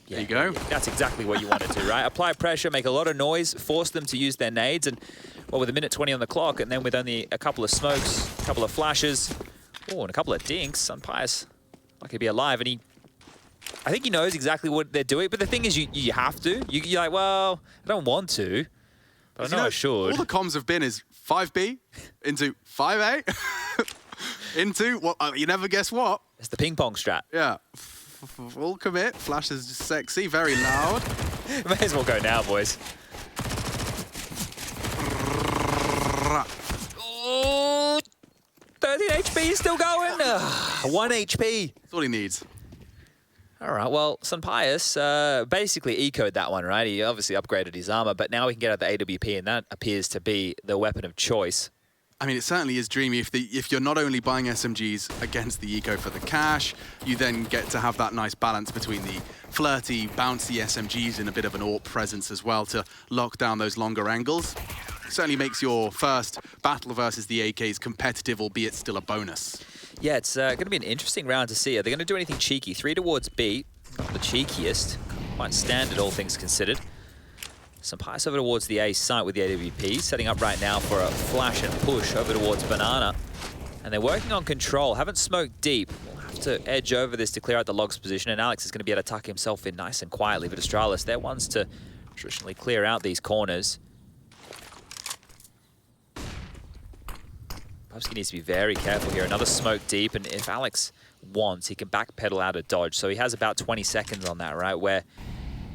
Speaker 1: There you go.
Speaker 2: That's exactly what you wanted to, right? Apply pressure, make a lot of noise, force them to use their nades, and, well, with a minute 20 on the clock, and then with only a couple of smokes, a couple of flashes, oh, and a couple of dinks, Sunpius, like he'd be alive, and I think he knows exactly what they're doing, but the thing is, you have to. You're like, well, I don't want to, but I know I should.
Speaker 1: All the comms have been is 5B into 5A into, well, you never guess what.
Speaker 2: It's the ping pong strat.
Speaker 1: Yeah. Full commit. Flash is just sexy, very loud.
Speaker 2: May as well go now, boys. Oh, 13 HP is still going. 1 HP.
Speaker 1: That's all he needs.
Speaker 2: All right, well, Sunpius basically ecoed that one, right? He obviously upgraded his armor, but now he can get out the AWP, and that appears to be the weapon of choice.
Speaker 1: I mean, it certainly is dreamy. If you're not only buying SMGs against the eco for the cash, you then get to have that nice balance between the flirty, bouncy SMGs and a bit of an AWP presence as well to lock down those longer angles. Certainly makes your first battle versus the AKs competitive, albeit still a bonus.
Speaker 2: Yeah, it's going to be an interesting round to see. Are they going to do anything cheeky? 3 towards B, not the cheekiest. Quite standard, all things considered. Sunpius over towards the A site with the AWP, setting up right now for a flash and push over towards Banana. And they're working on control, haven't smoked deep. We'll have to edge over this to clear out the logs position, and Alex is going to be able to tuck himself in nice and quietly. But Astralis, they're ones to traditionally clear out these corners. Bubsky needs to be very careful here. Another smoke deep, and if Alex wants, he can backpedal out of dodge. So he has about 20 seconds on that, right? Where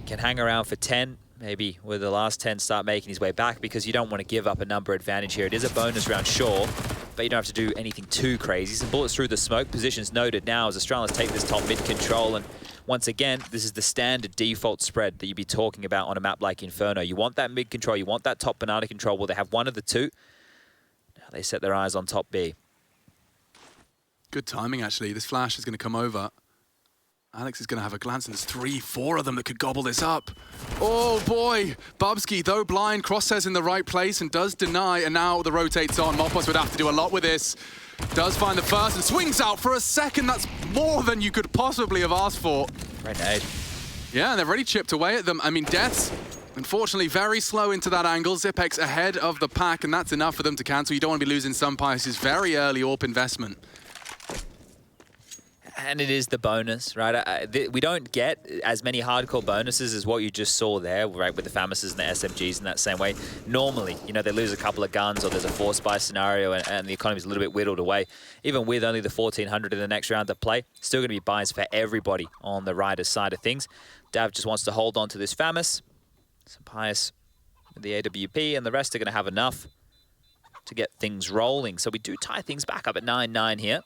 Speaker 2: he can hang around for 10, maybe with the last 10 start making his way back, because you don't want to give up a number advantage here. It is a bonus round, sure, but you don't have to do anything too crazy. Some bullets through the smoke. Positions noted now as Astralis take this top mid control, and once again, this is the standard default spread that you'd be talking about on a map like Inferno. You want that mid control, you want that top banana control. Well, they have one of the two. Now they set their eyes on top B.
Speaker 1: Good timing, actually. This flash is going to come over. Alex is going to have a glance, and there's 3, 4 of them that could gobble this up. Oh boy! Bubsky, though blind, crosshairs in the right place and does deny, and now the rotate's on. Mopos would have to do a lot with this. Does find the first and swings out for a second. That's more than you could possibly have asked for.
Speaker 2: Right nade.
Speaker 1: Yeah, and they've already chipped away at them. I mean, Death's unfortunately very slow into that angle. Zipex ahead of the pack, and that's enough for them to cancel. You don't want to be losing Sunpice's very early AWP investment.
Speaker 2: And it is the bonus, right? We don't get as many hardcore bonuses as what you just saw there, right, with the FAMASs and the SMGs in that same way. Normally, you know, they lose a couple of guns or there's a force buy scenario and the economy's a little bit whittled away. Even with only the 1,400 in the next round to play, still going to be buys for everybody on the Riders side of things. Dav just wants to hold on to this FAMAS. Some pious with the AWP, and the rest are going to have enough to get things rolling. So we do tie things back up at 9-9 here.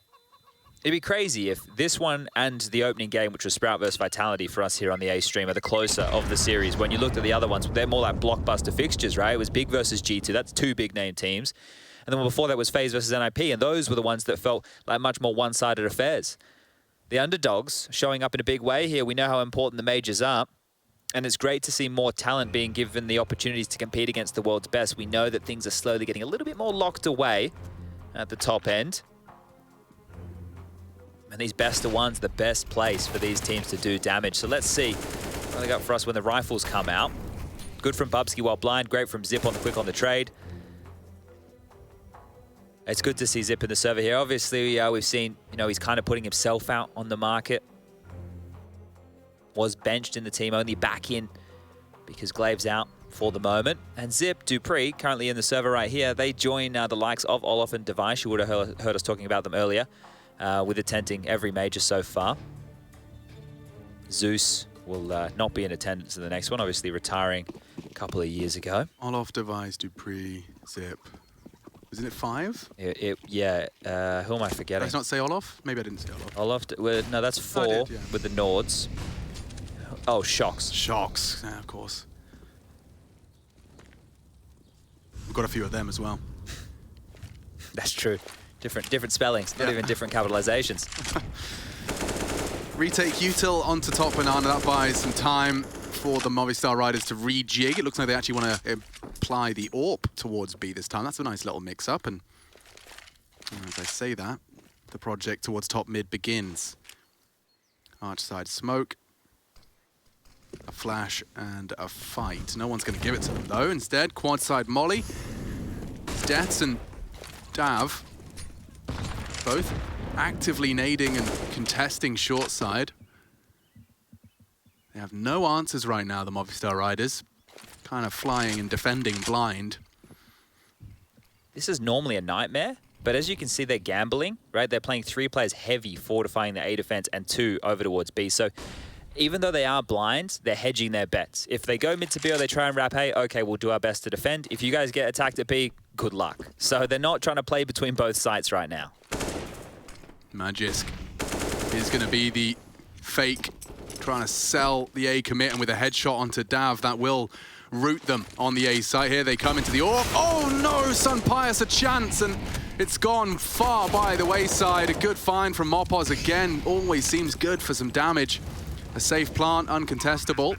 Speaker 2: It'd be crazy if this one and the opening game, which was Sprout versus Vitality for us here on the A stream, are the closer of the series. When you looked at the other ones, they're more like blockbuster fixtures, right? It was Big versus G2. That's 2 big name teams. And then before that was FaZe versus NIP, and those were the ones that felt like much more one-sided affairs. The underdogs showing up in a big way here. We know how important the majors are. And it's great to see more talent being given the opportunities to compete against the world's best. We know that things are slowly getting a little bit more locked away at the top end. And these best of ones, the best place for these teams to do damage. So let's see what they got for us when the rifles come out. Good from Bubsky while blind, great from Zip on the quick on the trade. It's good to see Zip in the server here. Obviously, we've seen, you know, he's kind of putting himself out on the market. Was benched in the team, only back in because Glave's out for the moment. And Zip, Dupree, currently in the server right here, they join the likes of Olof and Device. You would have heard us talking about them earlier. With attending every major so far. Zeus will not be in attendance in the next one, obviously retiring a couple of years ago.
Speaker 1: Olof, Device, Dupree, Zip. Isn't it 5?
Speaker 2: Yeah, who am I forgetting?
Speaker 1: Did I not say Olof? Maybe I didn't say Olof.
Speaker 2: Olof, well, no, that's 4
Speaker 1: did, yeah.
Speaker 2: with the Nords. Oh, Shocks.
Speaker 1: Shocks, yeah, of course. We've got a few of them as well.
Speaker 2: That's true. Different spellings, not even different capitalizations.
Speaker 1: Retake Util onto top banana. That buys some time for the Movistar Riders to rejig. It looks like they actually want to apply the AWP towards B this time. That's a nice little mix-up. And as I say that, the project towards top mid begins. Arch side smoke. A flash and a fight. No one's going to give it to them, though. Instead, quad side molly. Deaths and Dav both actively nading and contesting short side. They have no answers right now, the Movistar Riders. Kind of flying and defending blind.
Speaker 2: This is normally a nightmare, but as you can see, they're gambling, right? They're playing 3 players heavy, fortifying the A defense, and 2 over towards B. So even though they are blind, they're hedging their bets. If they go mid to B or they try and wrap A, okay, we'll do our best to defend. If you guys get attacked at B, good luck. So they're not trying to play between both sites right now.
Speaker 1: Magisk is going to be the fake, trying to sell the A commit, and with a headshot onto Dav, that will root them on the A site. Here they come into the AWP. Oh no, Sunpius a chance, and it's gone far by the wayside. A good find from Mopos again. Always seems good for some damage. A safe plant, uncontestable.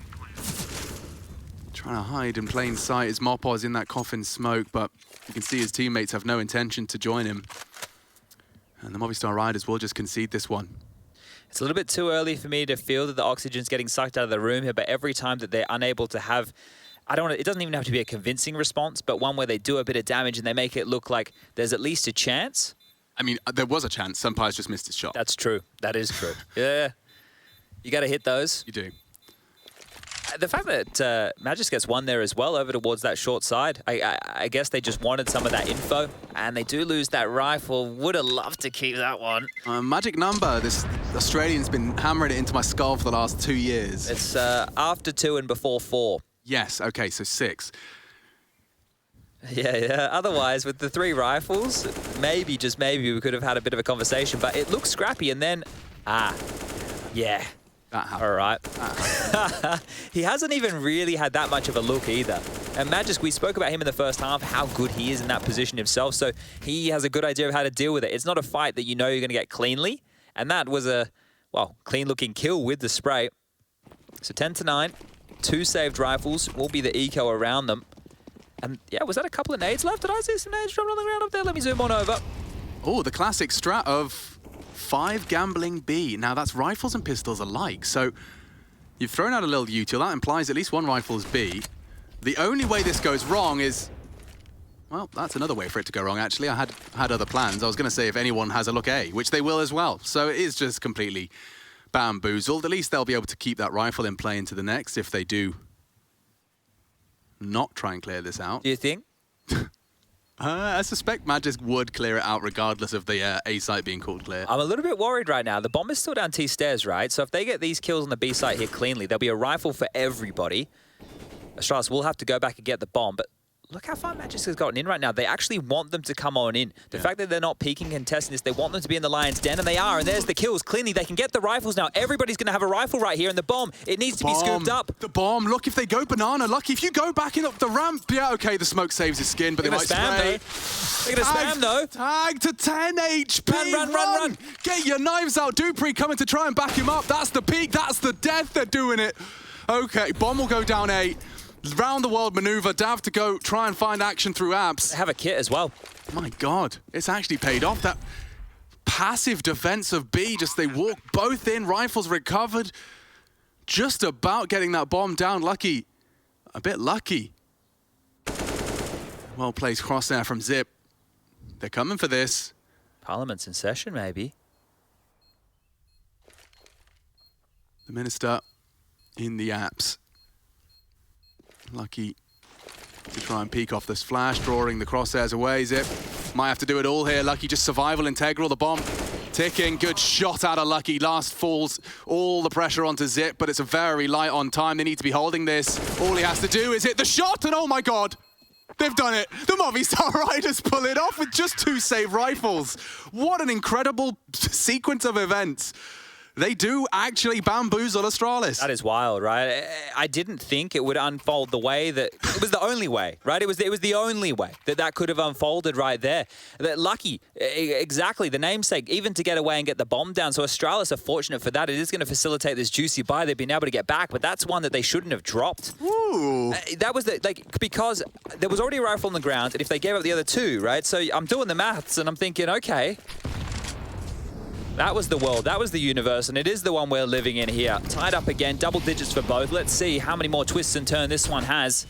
Speaker 1: Trying to hide in plain sight is Mopos in that coffin smoke, but you can see his teammates have no intention to join him. And the Movistar Riders will just concede this one.
Speaker 2: It's a little bit too early for me to feel that the oxygen's getting sucked out of the room here, but every time that they're unable to have, it doesn't even have to be a convincing response, but one where they do a bit of damage and they make it look like there's at least a chance. I
Speaker 1: mean, there was a chance. Sunpius just missed his shot.
Speaker 2: That's true. That is true. Yeah. You got to hit those.
Speaker 1: You do.
Speaker 2: The fact that Magis gets one there as well over towards that short side, I guess they just wanted some of that info, and they do lose that rifle. Would have loved to keep that one.
Speaker 1: Magic number. This Australian's been hammering it into my skull for the last 2 years.
Speaker 2: It's after 2 and before 4.
Speaker 1: Yes, okay, so 6.
Speaker 2: Yeah. Otherwise, with the 3 rifles, maybe, just maybe, we could have had a bit of a conversation, but it looks scrappy, and then, yeah. All right. He hasn't even really had that much of a look either. And Magisk, we spoke about him in the first half, how good he is in that position himself, so he has a good idea of how to deal with it. It's not a fight that you know you're going to get cleanly, and that was a, well, clean-looking kill with the spray. So 10-9, 2 saved rifles will be the eco around them. And yeah, was that a couple of nades left? Did I see some nades dropping on the ground up there? Let me zoom on over.
Speaker 1: Oh, the classic strat of 5 gambling B. Now that's rifles and pistols alike. So you've thrown out a little util. That implies at least 1 rifle is B. The only way this goes wrong is, well, that's another way for it to go wrong, actually. I had other plans. I was going to say if anyone has a look A, which they will as well. So it is just completely bamboozled. At least they'll be able to keep that rifle in play into the next if they do not try and clear this out.
Speaker 2: Do you think?
Speaker 1: I suspect Magisk would clear it out regardless of the A site being called clear.
Speaker 2: I'm a little bit worried right now. The bomb is still down T stairs, right? So if they get these kills on the B site here cleanly, there'll be a rifle for everybody. Astralis will have to go back and get the bomb, but look how far Magisk has gotten in right now. They actually want them to come on in. The fact that they're not peeking and testing this, they want them to be in the Lion's Den, and they are, and there's the kills. Cleanly, they can get the rifles now. Everybody's going to have a rifle right here, and the bomb, it needs to be scooped up.
Speaker 1: The bomb, look, if they go banana, Lucky, if you go back in up the ramp, yeah, okay, the smoke saves his skin, but they might spray.
Speaker 2: They're going to spam, though.
Speaker 1: Tag to 10 HP. Run. Get your knives out. Dupree coming to try and back him up. That's the peak. That's the death. They're doing it. Okay, bomb will go down 8. Round the world maneuver, Dav to go try and find action through abs.
Speaker 2: They have a kit as well.
Speaker 1: My God, it's actually paid off. That passive defense of B, just they walk both in, rifles recovered. Just about getting that bomb down. Lucky, a bit lucky. Well placed cross there from Zip. They're coming for this.
Speaker 2: Parliament's in session, maybe.
Speaker 1: The Minister in the apps. Lucky to try and peek off this flash, drawing the crosshairs away. Zip might have to do it all here. Lucky just survival integral. The bomb ticking. Good shot out of Lucky. Last falls all the pressure onto Zip, but it's a very light on time. They need to be holding this. All he has to do is hit the shot, and oh my God, they've done it. The Movistar Riders pull it off with just 2 saved rifles. What an incredible sequence of events. They do actually bamboozle Astralis.
Speaker 2: That is wild, right? I didn't think it would unfold the way that... It was the only way, right? It was the only way that could have unfolded right there. That Lucky, exactly, the namesake, even to get away and get the bomb down. So Astralis are fortunate for that. It is going to facilitate this juicy buy. They've been able to get back, but that's one that they shouldn't have dropped.
Speaker 1: Ooh.
Speaker 2: That was because there was already a rifle on the ground, and if they gave up the other 2, right? So I'm doing the maths, and I'm thinking, okay... That was the world, that was the universe, and it is the one we're living in here. Tied up again, double digits for both. Let's see how many more twists and turns this one has.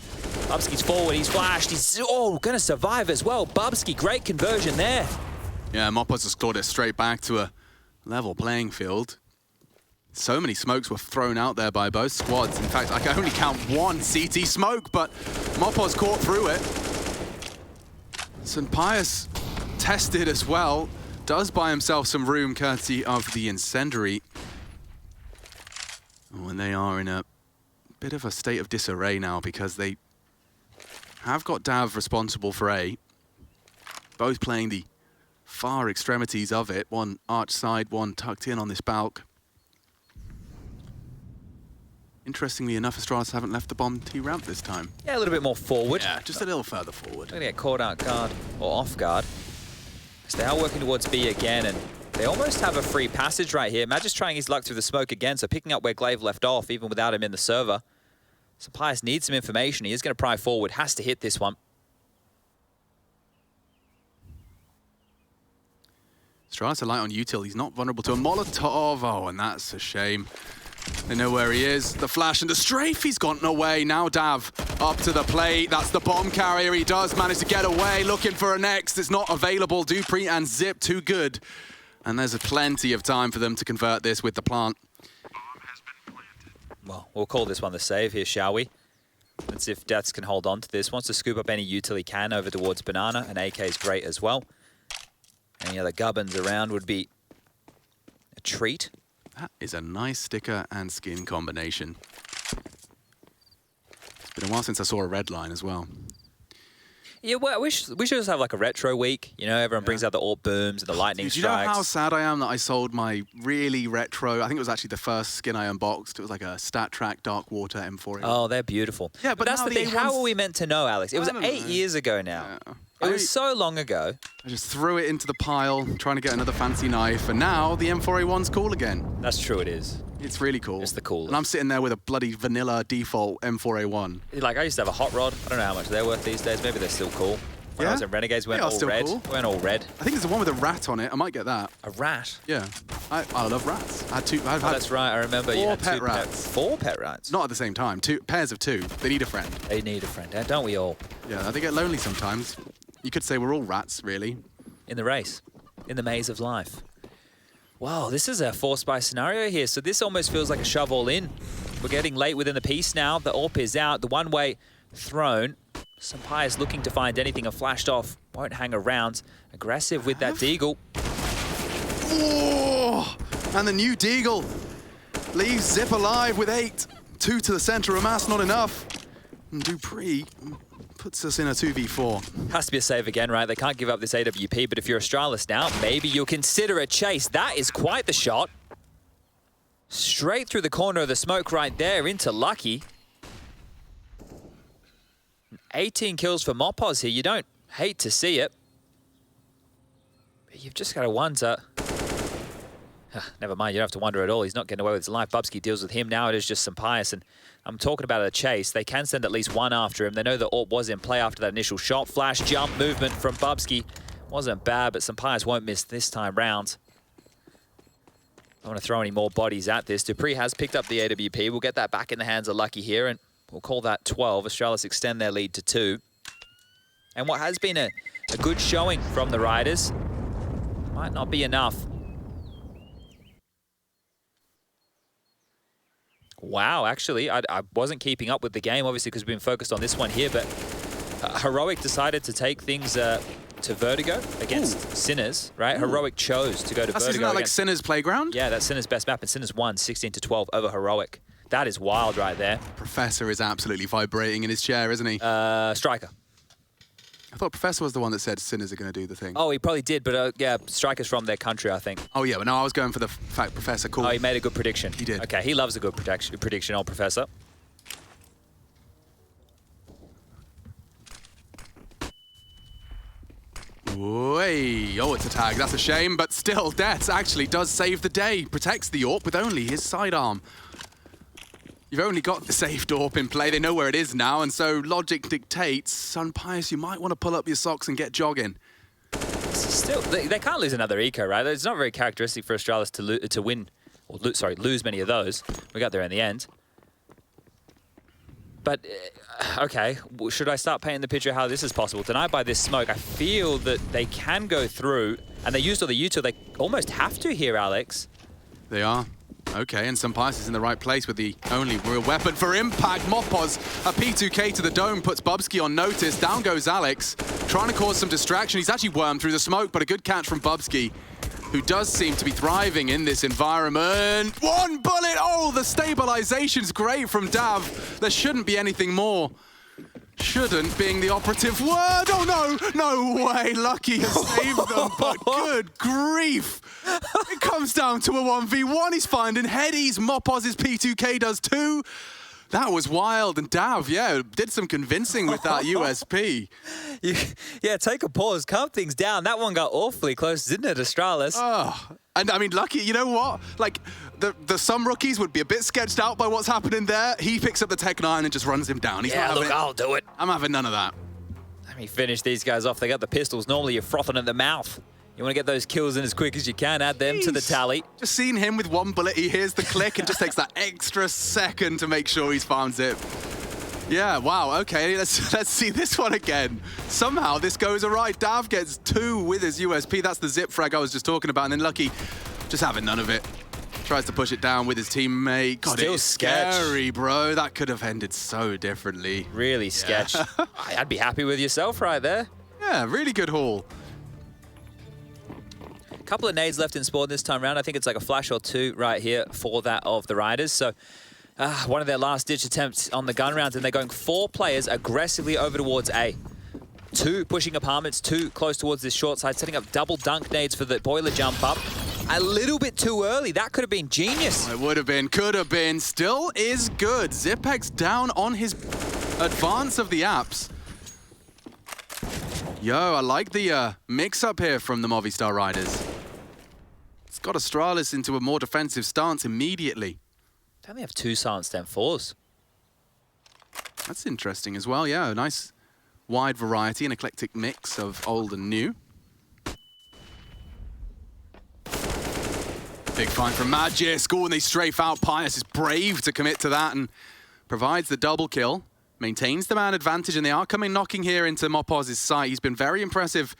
Speaker 2: Bubsky's forward, he's flashed, he's gonna survive as well. Bubsky, great conversion there.
Speaker 1: Yeah, Mopos has clawed it straight back to a level playing field. So many smokes were thrown out there by both squads. In fact, I can only count 1 CT smoke, but Mopos caught through it. St. Pius tested as well. Does buy himself some room courtesy of the incendiary. And they are in a bit of a state of disarray now because they have got Dav responsible for A. Both playing the far extremities of it. One arch side, one tucked in on this balk. Interestingly enough, Astralis haven't left the bomb T ramp this time.
Speaker 2: Yeah, a little bit more forward.
Speaker 1: Yeah, just a little further forward.
Speaker 2: They're gonna get caught out guard or off guard. So they are working towards B again, and they almost have a free passage right here. Magis trying his luck through the smoke again, so picking up where Glaive left off, even without him in the server. So Pius needs some information. He is going to pry forward, has to hit this one.
Speaker 1: Astralis a light on util. He's not vulnerable to a Molotov. Oh, and that's a shame. They know where he is. The flash and the strafe, he's gotten away. Now Dav up to the plate. That's the bomb carrier. He does manage to get away. Looking for a next. It's not available. Dupree and Zip too good. And there's plenty of time for them to convert this with the plant.
Speaker 2: Well, we'll call this one the save here, shall we? Let's see if Deaths can hold on to this. Wants to scoop up any util he can over towards Banana, and AK is great as well. Any other gubbins around would be a treat.
Speaker 1: That is a nice sticker and skin combination. It's been a while since I saw a red line as well.
Speaker 2: Yeah, well, we should just have like a retro week. You know, everyone brings out the AWP booms and the lightning
Speaker 1: Do you
Speaker 2: strikes.
Speaker 1: know how sad I am that I sold my really retro, I think it was actually the first skin I unboxed. It was like a Stat Track Dark Water M4.
Speaker 2: Oh, they're beautiful.
Speaker 1: Yeah, but
Speaker 2: that's
Speaker 1: now
Speaker 2: the thing.
Speaker 1: the
Speaker 2: How
Speaker 1: A1's
Speaker 2: are we meant to know, Alex? It was 8 years ago now.
Speaker 1: Yeah.
Speaker 2: It was so long ago.
Speaker 1: I just threw it into the pile, trying to get another fancy knife, and now the M4A1's cool again.
Speaker 2: That's true, it is.
Speaker 1: It's really cool.
Speaker 2: It's the coolest.
Speaker 1: And I'm sitting there with a bloody vanilla default M4A1.
Speaker 2: Like, I used to have a hot rod. I don't know how much they're worth these days. Maybe they're still cool. When I was in Renegades, we went all red.
Speaker 1: Cool.
Speaker 2: We went all red.
Speaker 1: I think there's the one with a rat on it. I might get that.
Speaker 2: A rat?
Speaker 1: Yeah. I love rats. I had two.
Speaker 2: Oh, that's right. I remember you had
Speaker 1: pet
Speaker 2: two
Speaker 1: rats.
Speaker 2: 4 pet rats?
Speaker 1: Not at the same time. Pairs of 2. They need a friend.
Speaker 2: They need a friend, don't we all?
Speaker 1: Yeah, they get lonely sometimes. You could say we're all rats, really.
Speaker 2: In the race. In the maze of life. Wow, this is a forced by scenario here. So this almost feels like a shove all in. We're getting late within the piece now. The AWP is out. The one-way thrown. Sampai's looking to find anything and flashed off. Won't hang around. Aggressive with that Deagle.
Speaker 1: Oh, and the new Deagle leaves Zip alive with 8. 2 to the center of mass, not enough. And Dupree puts us in a 2v4.
Speaker 2: Has to be a save again, right? They can't give up this AWP, but if you're Astralis now, maybe you'll consider a chase. That is quite the shot. Straight through the corner of the smoke right there into Lucky. 18 kills for Mopos here. You don't hate to see it. But you've just got to wonder. Never mind, you don't have to wonder at all. He's not getting away with his life. Bubsky deals with him. Now it is just Sampai's, and I'm talking about a chase. They can send at least one after him. They know the AWP was in play after that initial shot. Flash jump movement from Bubsky. Wasn't bad, but Sampai's won't miss this time round. Don't want to throw any more bodies at this. Dupree has picked up the AWP. We'll get that back in the hands of Lucky here, and we'll call that 12. Astralis extend their lead to 2. And what has been a good showing from the Riders might not be enough. Wow, actually, I wasn't keeping up with the game, obviously, because we've been focused on this one here, but Heroic decided to take things to Vertigo against Sinners, right? Ooh. Heroic chose to go to Vertigo.
Speaker 1: Isn't that like Sinners' playground?
Speaker 2: Yeah, that's Sinners' best map, and Sinners won 16-12 over Heroic. That is wild right there.
Speaker 1: Professor is absolutely vibrating in his chair, isn't he?
Speaker 2: Striker.
Speaker 1: I thought Professor was the one that said Sinners are going to do the thing.
Speaker 2: Oh, he probably did, but yeah, Striker's from their country, I think.
Speaker 1: Oh, yeah, but no, I was going for the fact Professor called.
Speaker 2: Oh, he made a good prediction.
Speaker 1: He did.
Speaker 2: Okay, he loves a good prediction, old Professor.
Speaker 1: Way. Oh, it's a tag. That's a shame, but still, Deaths actually does save the day. Protects the AWP with only his sidearm. You've only got the saved AWP in play. They know where it is now, and so logic dictates, Sun Pius, you might want to pull up your socks and get jogging.
Speaker 2: Still, they can't lose another eco, right? It's not very characteristic for Astralis to win, or lose many of those. We got there in the end. But, okay, should I start painting the picture of how this is possible? Denied by this smoke, I feel that they can go through, and they used all the util. They almost have to here, Alex.
Speaker 1: They are. Okay, and Sampai's is in the right place with the only real weapon for impact. Mopos, a P2K to the dome, puts Bubsky on notice. Down goes Alex, trying to cause some distraction. He's actually wormed through the smoke, but a good catch from Bubsky, who does seem to be thriving in this environment. One bullet! Oh, the stabilization's great from Dav. There shouldn't be anything more. Shouldn't being the operative word. Oh, no, no way. Lucky has saved them, but good grief. It comes down to a 1v1. He's finding headies. Mopos' P2K does too. That was wild. And Dav, yeah, did some convincing with that USP.
Speaker 2: Yeah, take a pause. Calm things down. That one got awfully close, didn't it, Astralis?
Speaker 1: Oh, and I mean, Lucky, you know what? Like, some rookies would be a bit sketched out by what's happening there. He picks up the Tech 9 and just runs him down. He's
Speaker 2: yeah, look, I'll do it.
Speaker 1: I'm having none of that.
Speaker 2: Let me finish these guys off. They got the pistols. Normally, you're frothing at the mouth. You want to get those kills in as quick as you can, add them to the tally.
Speaker 1: Just seeing him with one bullet, he hears the click and just takes that extra second to make sure he's found Zip. Yeah, wow, okay, let's see this one again. Somehow this goes all right. Dav gets 2 with his USP. That's the Zip frag I was just talking about, and then Lucky just having none of it. Tries to push it down with his teammate. God,
Speaker 2: Still
Speaker 1: it is
Speaker 2: sketch.
Speaker 1: scary, bro. That could have ended so differently.
Speaker 2: Really sketch. I'd be happy with yourself right there.
Speaker 1: Yeah, really good haul.
Speaker 2: Couple of nades left in spawn this time around. I think it's like a flash or two right here for that of the Riders. So one of their last-ditch attempts on the gun rounds, and they're going 4 players aggressively over towards A. 2 pushing apartments, 2 close towards this short side, setting up double dunk nades for the boiler jump up. A little bit too early. That could have been genius.
Speaker 1: It would have been, could have been, still is good. Zipex down on his advance of the apps. Yo, I like the mix-up here from the Movistar Riders. It's got Astralis into a more defensive stance immediately.
Speaker 2: They only have 2 silenced M4s.
Speaker 1: That's interesting as well, yeah. A nice wide variety, an eclectic mix of old and new. Big find from Magisk. Oh, and they strafe out. Pius is brave to commit to that and provides the double kill. Maintains the man advantage, and they are coming knocking here into Mopoz's site. He's been very impressive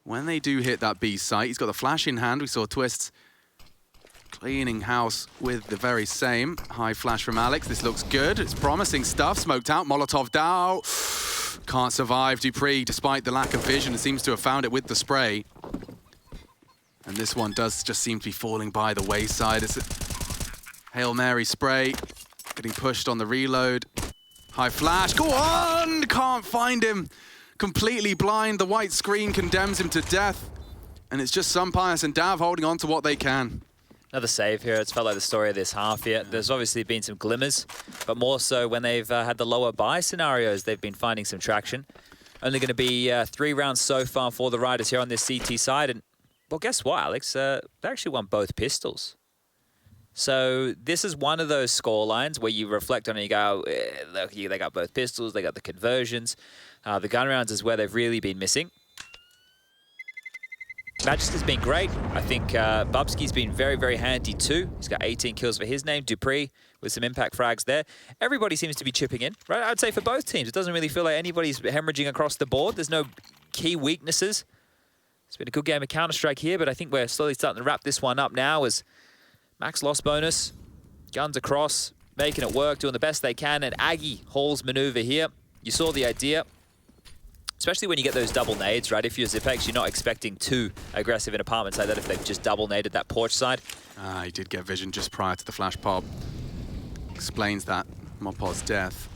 Speaker 1: when they do hit that B site. He's got the flash in hand. We saw Twist cleaning house with the very same. High flash from Alex. This looks good. It's promising stuff. Smoked out. Molotov down. Can't survive. Dupree, despite the lack of vision, seems to have found it with the spray. And this one does just seem to be falling by the wayside. It's a Hail Mary spray. Getting pushed on the reload. High flash. Go on! Can't find him. Completely blind. The white screen condemns him to death. And it's just Sunpius and Dav holding on to what they can.
Speaker 2: Another save here. It's felt like the story of this half here. There's obviously been some glimmers, but more so when they've had the lower buy scenarios, they've been finding some traction. Only going to be 3 rounds so far for the Riders here on this CT side. And, well, guess what, Alex? They actually won both pistols. So this is one of those score lines where you reflect on it and you go, look, they got both pistols, they got the conversions. The gun rounds is where they've really been missing. Magisk has been great. I think Bubsky's been very, very handy too. He's got 18 kills for his name. Dupree with some impact frags there. Everybody seems to be chipping in, right? I'd say for both teams. It doesn't really feel like anybody's hemorrhaging across the board. There's no key weaknesses. It's been a good game of Counter-Strike here, but I think we're slowly starting to wrap this one up now as max loss bonus, guns across, making it work, doing the best they can, and Aggie hauls maneuver here. You saw the idea, especially when you get those double nades, right? If you're Zipex, you're not expecting too aggressive in apartments like that if they've just double naded that porch side.
Speaker 1: He did get vision just prior to the flash pop. Explains that Mopoz's death.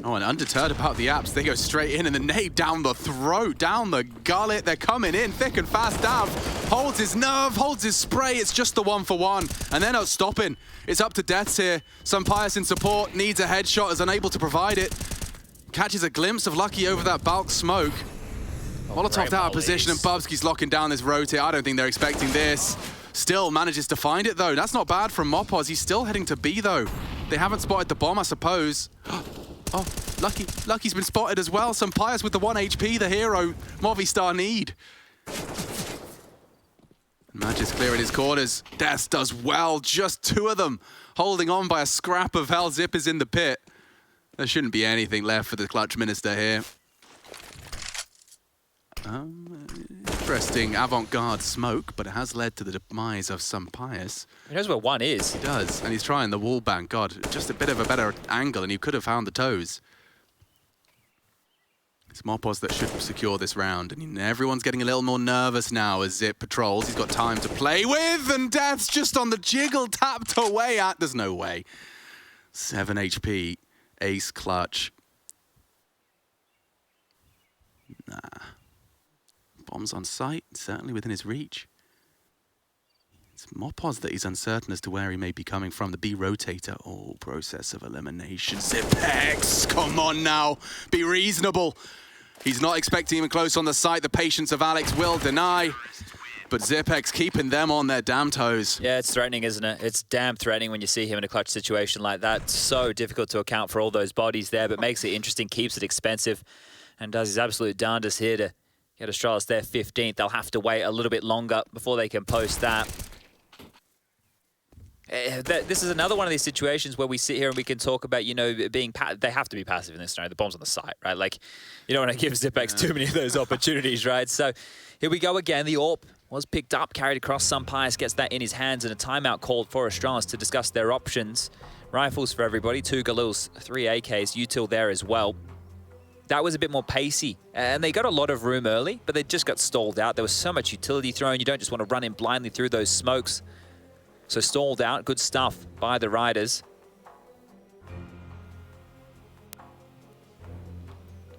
Speaker 1: Oh, and undeterred about the apps, they go straight in and the nade down the throat, down the gullet. They're coming in thick and fast. Dav holds his nerve, holds his spray. It's just the 1-for-1, and they're not stopping. It's up to deaths here. Sunpius in support, needs a headshot, is unable to provide it. Catches a glimpse of Lucky over that bulk smoke. Molotov out of position, and Bubsky's locking down this rotate. I don't think they're expecting this. Still manages to find it, though. That's not bad from Mopoz. He's still heading to B, though. They haven't spotted the bomb, I suppose. Oh, Lucky's been spotted as well. Sunpius with the 1 HP, the hero Movistar need. Magisk clearing his corners. Death does well, just 2 of them. Holding on by a scrap of hell. Zip is in the pit. There shouldn't be anything left for the clutch minister here. Interesting avant-garde smoke, but it has led to the demise of Sunpius.
Speaker 2: He knows where 1 is.
Speaker 1: He does, and he's trying the wall bank. God, just a bit of a better angle, and he could have found the toes. It's Mopoz that should secure this round, and everyone's getting a little more nervous now as Zip patrols. He's got time to play with, and Death's just on the jiggle, tapped away at. There's no way. 7 HP, ace clutch. Nah. Bombs on site, certainly within his reach. It's Mopoz that he's uncertain as to where he may be coming from. The B rotator, oh, process of elimination. Zipex, come on now, be reasonable. He's not expecting him close on the site. The patience of Alex will deny. But Zipex keeping them on their damn toes.
Speaker 2: Yeah, it's threatening, isn't it? It's damn threatening when you see him in a clutch situation like that. So difficult to account for all those bodies there, but makes it interesting, keeps it expensive, and does his absolute darndest here to get Astralis there 15th. They'll have to wait a little bit longer before they can post that. This is another one of these situations where we sit here and we can talk about, you know, being they have to be passive in this scenario. The bomb's on the site, right? Like, you don't want to give Zipex too many of those opportunities, right? So here we go again. The AWP was picked up, carried across. Sunpius gets that in his hands, and a timeout called for Astralis to discuss their options. Rifles for everybody, 2 Galils, 3 AKs, util there as well. That was a bit more pacey, and they got a lot of room early, but they just got stalled out. There was so much utility thrown. You don't just want to run in blindly through those smokes. So stalled out, good stuff by the Riders.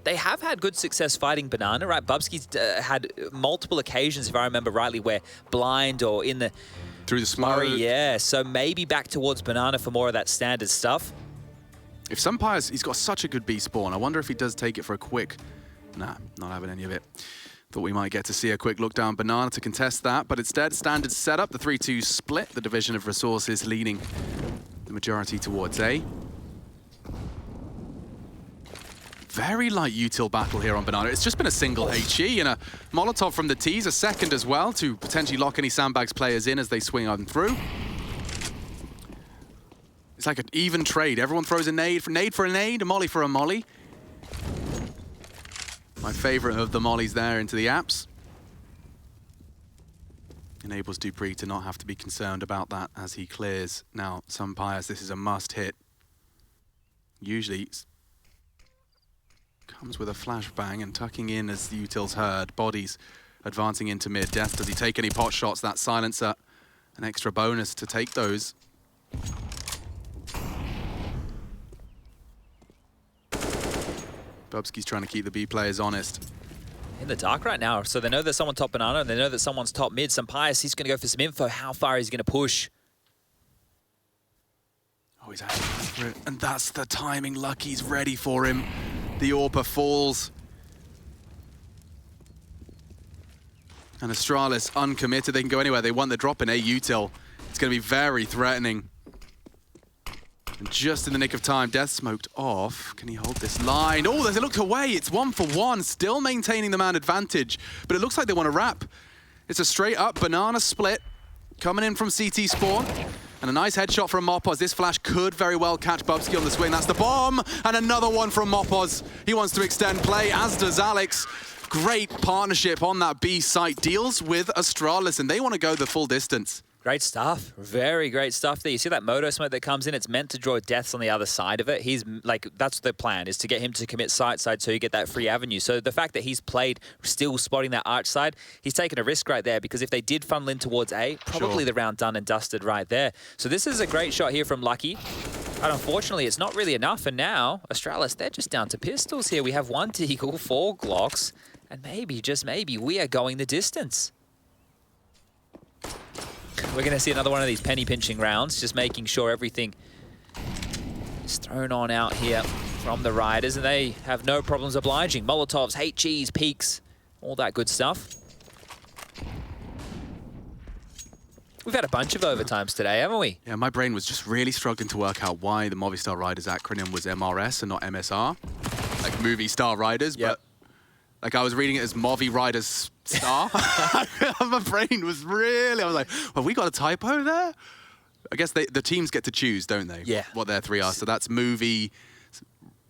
Speaker 2: They have had good success fighting Banana, right? Bubsky's had multiple occasions, if I remember rightly, where blind or in the...
Speaker 1: Through the smoke.
Speaker 2: Yeah, so maybe back towards Banana for more of that standard stuff.
Speaker 1: If Sunpius, he's got such a good B spawn. I wonder if he does take it for a quick... Nah, not having any of it. Thought we might get to see a quick look down Banana to contest that, but instead, standard setup, the 3-2 split, the division of resources leaning the majority towards A. Very light util battle here on Banana. It's just been a single HE and a Molotov from the T's, a second as well, to potentially lock any Sandbags players in as they swing on through. It's like an even trade. Everyone throws a nade for a nade, a molly for a molly. My favorite of the mollies there into the apps. Enables Dupree to not have to be concerned about that as he clears. Now, Sunpius, this is a must hit. Usually comes with a flashbang and tucking in as the util's heard. Bodies advancing into mid. Death, does he take any pot shots? That silencer, an extra bonus to take those. Bubsky's trying to keep the B players honest.
Speaker 2: In the dark right now, so they know there's someone top Banana, and they know that someone's top mid. Sunpius, he's going to go for some info. How far is he going to push?
Speaker 1: Oh, he's actually going for it. And that's the timing. Lucky's ready for him. The AWPer falls. And Astralis uncommitted. They can go anywhere. They want the drop in A util. It's going to be very threatening. And just in the nick of time, Death smoked off. Can he hold this line? Oh, there's a look away. It's 1-for-1, still maintaining the man advantage. But it looks like they want to wrap. It's a straight up Banana split coming in from CT spawn. And a nice headshot from Mopoz. This flash could very well catch Bubsky on the swing. That's the bomb. And another one from Mopoz. He wants to extend play, as does Alex. Great partnership on that B site. Deals with Astralis, and they want to go the full distance.
Speaker 2: Great stuff. Very great stuff there. You see that moto smoke that comes in? It's meant to draw Deaths on the other side of it. He's like, that's the plan, is to get him to commit side so you get that free avenue. So the fact that he's played still spotting that arch side, he's taken a risk right there, because if they did funnel in towards A, probably the round done and dusted right there. So this is a great shot here from Lucky. But unfortunately, it's not really enough. And now, Astralis, they're just down to pistols here. We have 1 Deagle, 4 Glocks, and maybe, just maybe, we are going the distance. We're going to see another one of these penny pinching rounds, just making sure everything is thrown on out here from the Riders, and they have no problems obliging. Molotovs, HEs, peaks, all that good stuff. We've had a bunch of overtimes today, haven't we?
Speaker 1: Yeah, my brain was just really struggling to work out why the Movistar Riders acronym was MRS and not MSR. Like Movie Star Riders, but like I was reading it as Movi Riders Star. My brain was really, I was like, have we got a typo there? I guess the teams get to choose, don't they?
Speaker 2: Yeah.
Speaker 1: What their 3 are. So that's Movie,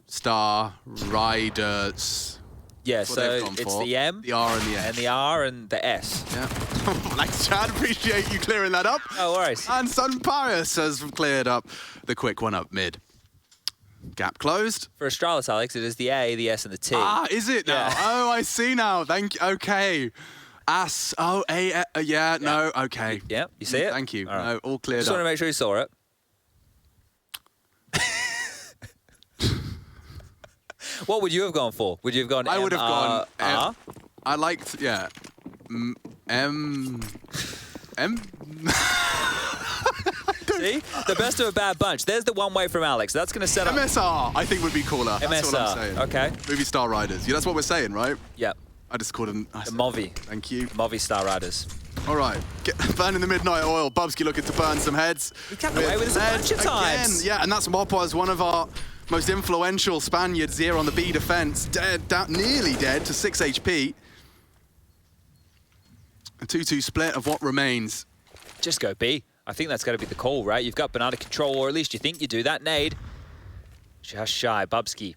Speaker 1: Star, Riders.
Speaker 2: Yeah, so it's the M,
Speaker 1: the R and the S.
Speaker 2: And the R and the S.
Speaker 1: Yeah. Thanks, Chad. Appreciate you clearing that up.
Speaker 2: No worries.
Speaker 1: And Sunpius has cleared up the quick one up mid. Gap closed.
Speaker 2: For Astralis, Alex, it is the A, the S, and the T.
Speaker 1: Ah, is it now?
Speaker 2: Yeah.
Speaker 1: Oh, I see now. Thank you. Okay. As. Oh, A. Yeah, no. Okay.
Speaker 2: Yeah, you see it?
Speaker 1: Thank you.
Speaker 2: All right.
Speaker 1: No, all cleared
Speaker 2: Just
Speaker 1: up.
Speaker 2: want to make sure you saw it. What would you have gone for? Would you have gone
Speaker 1: I would have gone
Speaker 2: R?
Speaker 1: I liked, yeah. M.
Speaker 2: See? The best of a bad bunch. There's the one way from Alex. That's going to set up...
Speaker 1: MSR, I think would be cooler.
Speaker 2: MSR,
Speaker 1: That's what I'm saying.
Speaker 2: okay.
Speaker 1: Movie Star Riders. Yeah, that's what we're saying, right?
Speaker 2: Yep.
Speaker 1: I just called them...
Speaker 2: The Movi.
Speaker 1: Thank you.
Speaker 2: The Movi Star Riders.
Speaker 1: All right. Burning the midnight oil. Bubsky looking to burn some heads.
Speaker 2: He kept away with us a bunch of times.
Speaker 1: Again. Yeah, and that's Mopoz, one of our most influential Spaniards here on the B defense. Dead, nearly dead to 6 HP. A 2-2 split of what remains.
Speaker 2: Just go B. I think that's got to be the call, right? You've got Banana control, or at least you think you do. That nade. Just shy. Bubsky.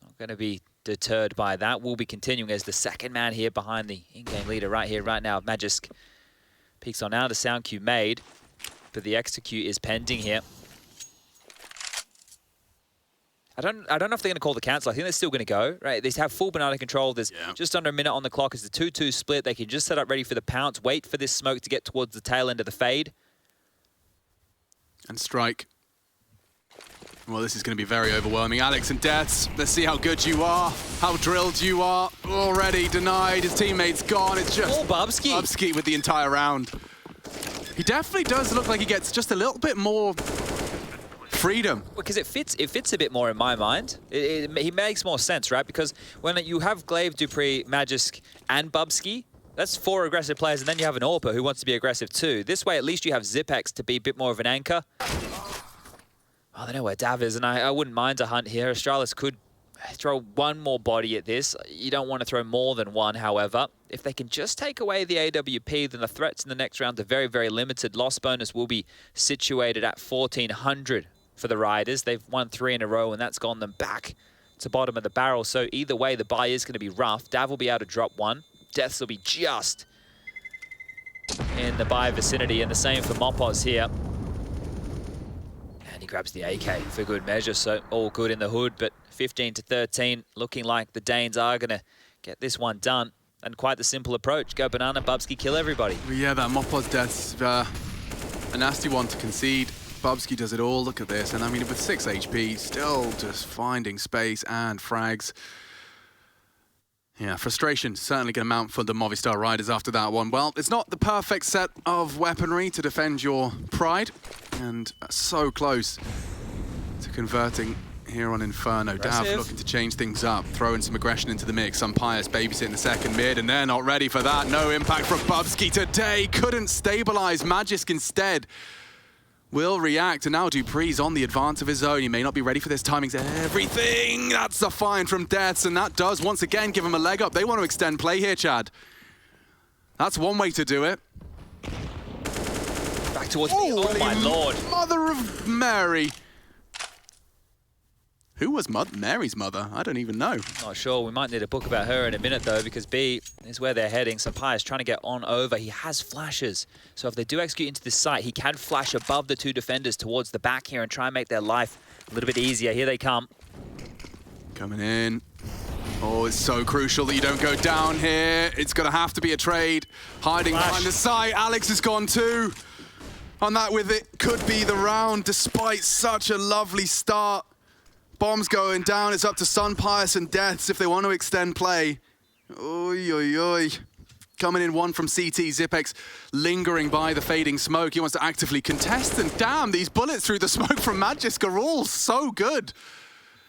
Speaker 2: Not going to be deterred by that. We'll be continuing as the second man here behind the in-game leader right here, right now. Magisk peeks on now, the sound cue made, but the execute is pending here. I don't know if they're going to call the cancel. I think they're still going to go, right? They have full banana control. There's just under a minute on the clock. It's a 2-2 split. They can just set up ready for the pounce, wait for this smoke to get towards the tail end of the fade.
Speaker 1: And strike. Well, this is going to be very overwhelming. Alex and Deaths, let's see how good you are, how drilled you are. Already denied, his teammate's gone. It's just
Speaker 2: Bubsky.
Speaker 1: Bubsky with the entire round. He definitely does look like he gets just a little bit more freedom.
Speaker 2: Because it fits a bit more in my mind. He makes more sense, right? Because when you have Glaive, Dupree, Magisk, and Bubsky, that's 4 aggressive players, and then you have an AWPer who wants to be aggressive too. This way, at least you have Zipex to be a bit more of an anchor. Oh, they know where Dav is, and I wouldn't mind a hunt here. Astralis could throw one more body at this. You don't want to throw more than one, however. If they can just take away the AWP, then the threats in the next round are very, very limited. Loss bonus will be situated at 1,400 for the Riders. They've won 3 in a row, and that's gone them back to bottom of the barrel. So either way, the buy is going to be rough. Dav will be able to drop one. Deaths will be just in the buy vicinity, and the same for Mopos here. And he grabs the AK for good measure, so all good in the hood, but 15-13, looking like the Danes are going to get this one done. And quite the simple approach. Go banana, Bubsky, kill everybody.
Speaker 1: Yeah, that Mopos Death's a nasty one to concede. Bubsky does it all. Look at this. And I mean, with 6 HP, still just finding space and frags. Yeah, frustration certainly going to mount for the Movistar Riders after that one. Well, it's not the perfect set of weaponry to defend your pride, and so close to converting here on Inferno. Dav looking to change things up, throwing some aggression into the mix. Some Pius babysitting the second mid, and they're not ready for that. No impact from Bubsky today. Couldn't stabilize. Magisk instead will react, and now Dupree's on the advance of his own. He may not be ready for this. Timing's everything. That's a find from Deaths, and that does once again give him a leg up. They want to extend play here, Chad. That's one way to do it.
Speaker 2: Back towards me. Oh my lord.
Speaker 1: Mother of Mary. Who was Mary's mother? I don't even know.
Speaker 2: Not sure. We might need a book about her in a minute, though, because B is where they're heading. Sampai's trying to get on over. He has flashes. So if they do execute into this site, he can flash above the 2 defenders towards the back here and try and make their life a little bit easier. Here they come.
Speaker 1: Coming in. Oh, it's so crucial that you don't go down here. It's going to have to be a trade. Hiding behind the site. Alex has gone too. On that with it, could be the round, despite such a lovely start. Bombs going down. It's up to Sun, Pius, and Deaths if they want to extend play. Oy, oy, oy. Coming in one from CT. Zipex lingering by the fading smoke. He wants to actively contest, and damn, these bullets through the smoke from Magisk are all so good.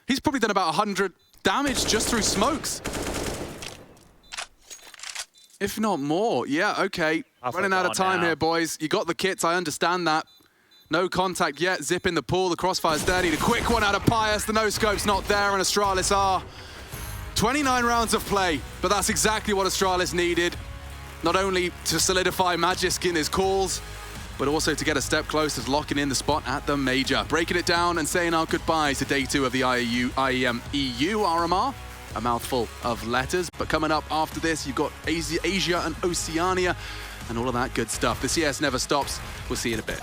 Speaker 1: He's probably done about 100 damage just through smokes. If not more. Yeah, okay. Running out of time here, boys. You got the kits, I understand that. No contact yet. Zip in the pool. The crossfire's there. Need a quick one out of Pius. The no-scope's not there, and Astralis are. 29 rounds of play, but that's exactly what Astralis needed. Not only to solidify Magisk in his calls, but also to get a step closer to locking in the spot at the major. Breaking it down and saying our goodbyes to day 2 of the IEM EU RMR. A mouthful of letters, but coming up after this, you've got Asia and Oceania and all of that good stuff. The CS never stops. We'll see you in a bit.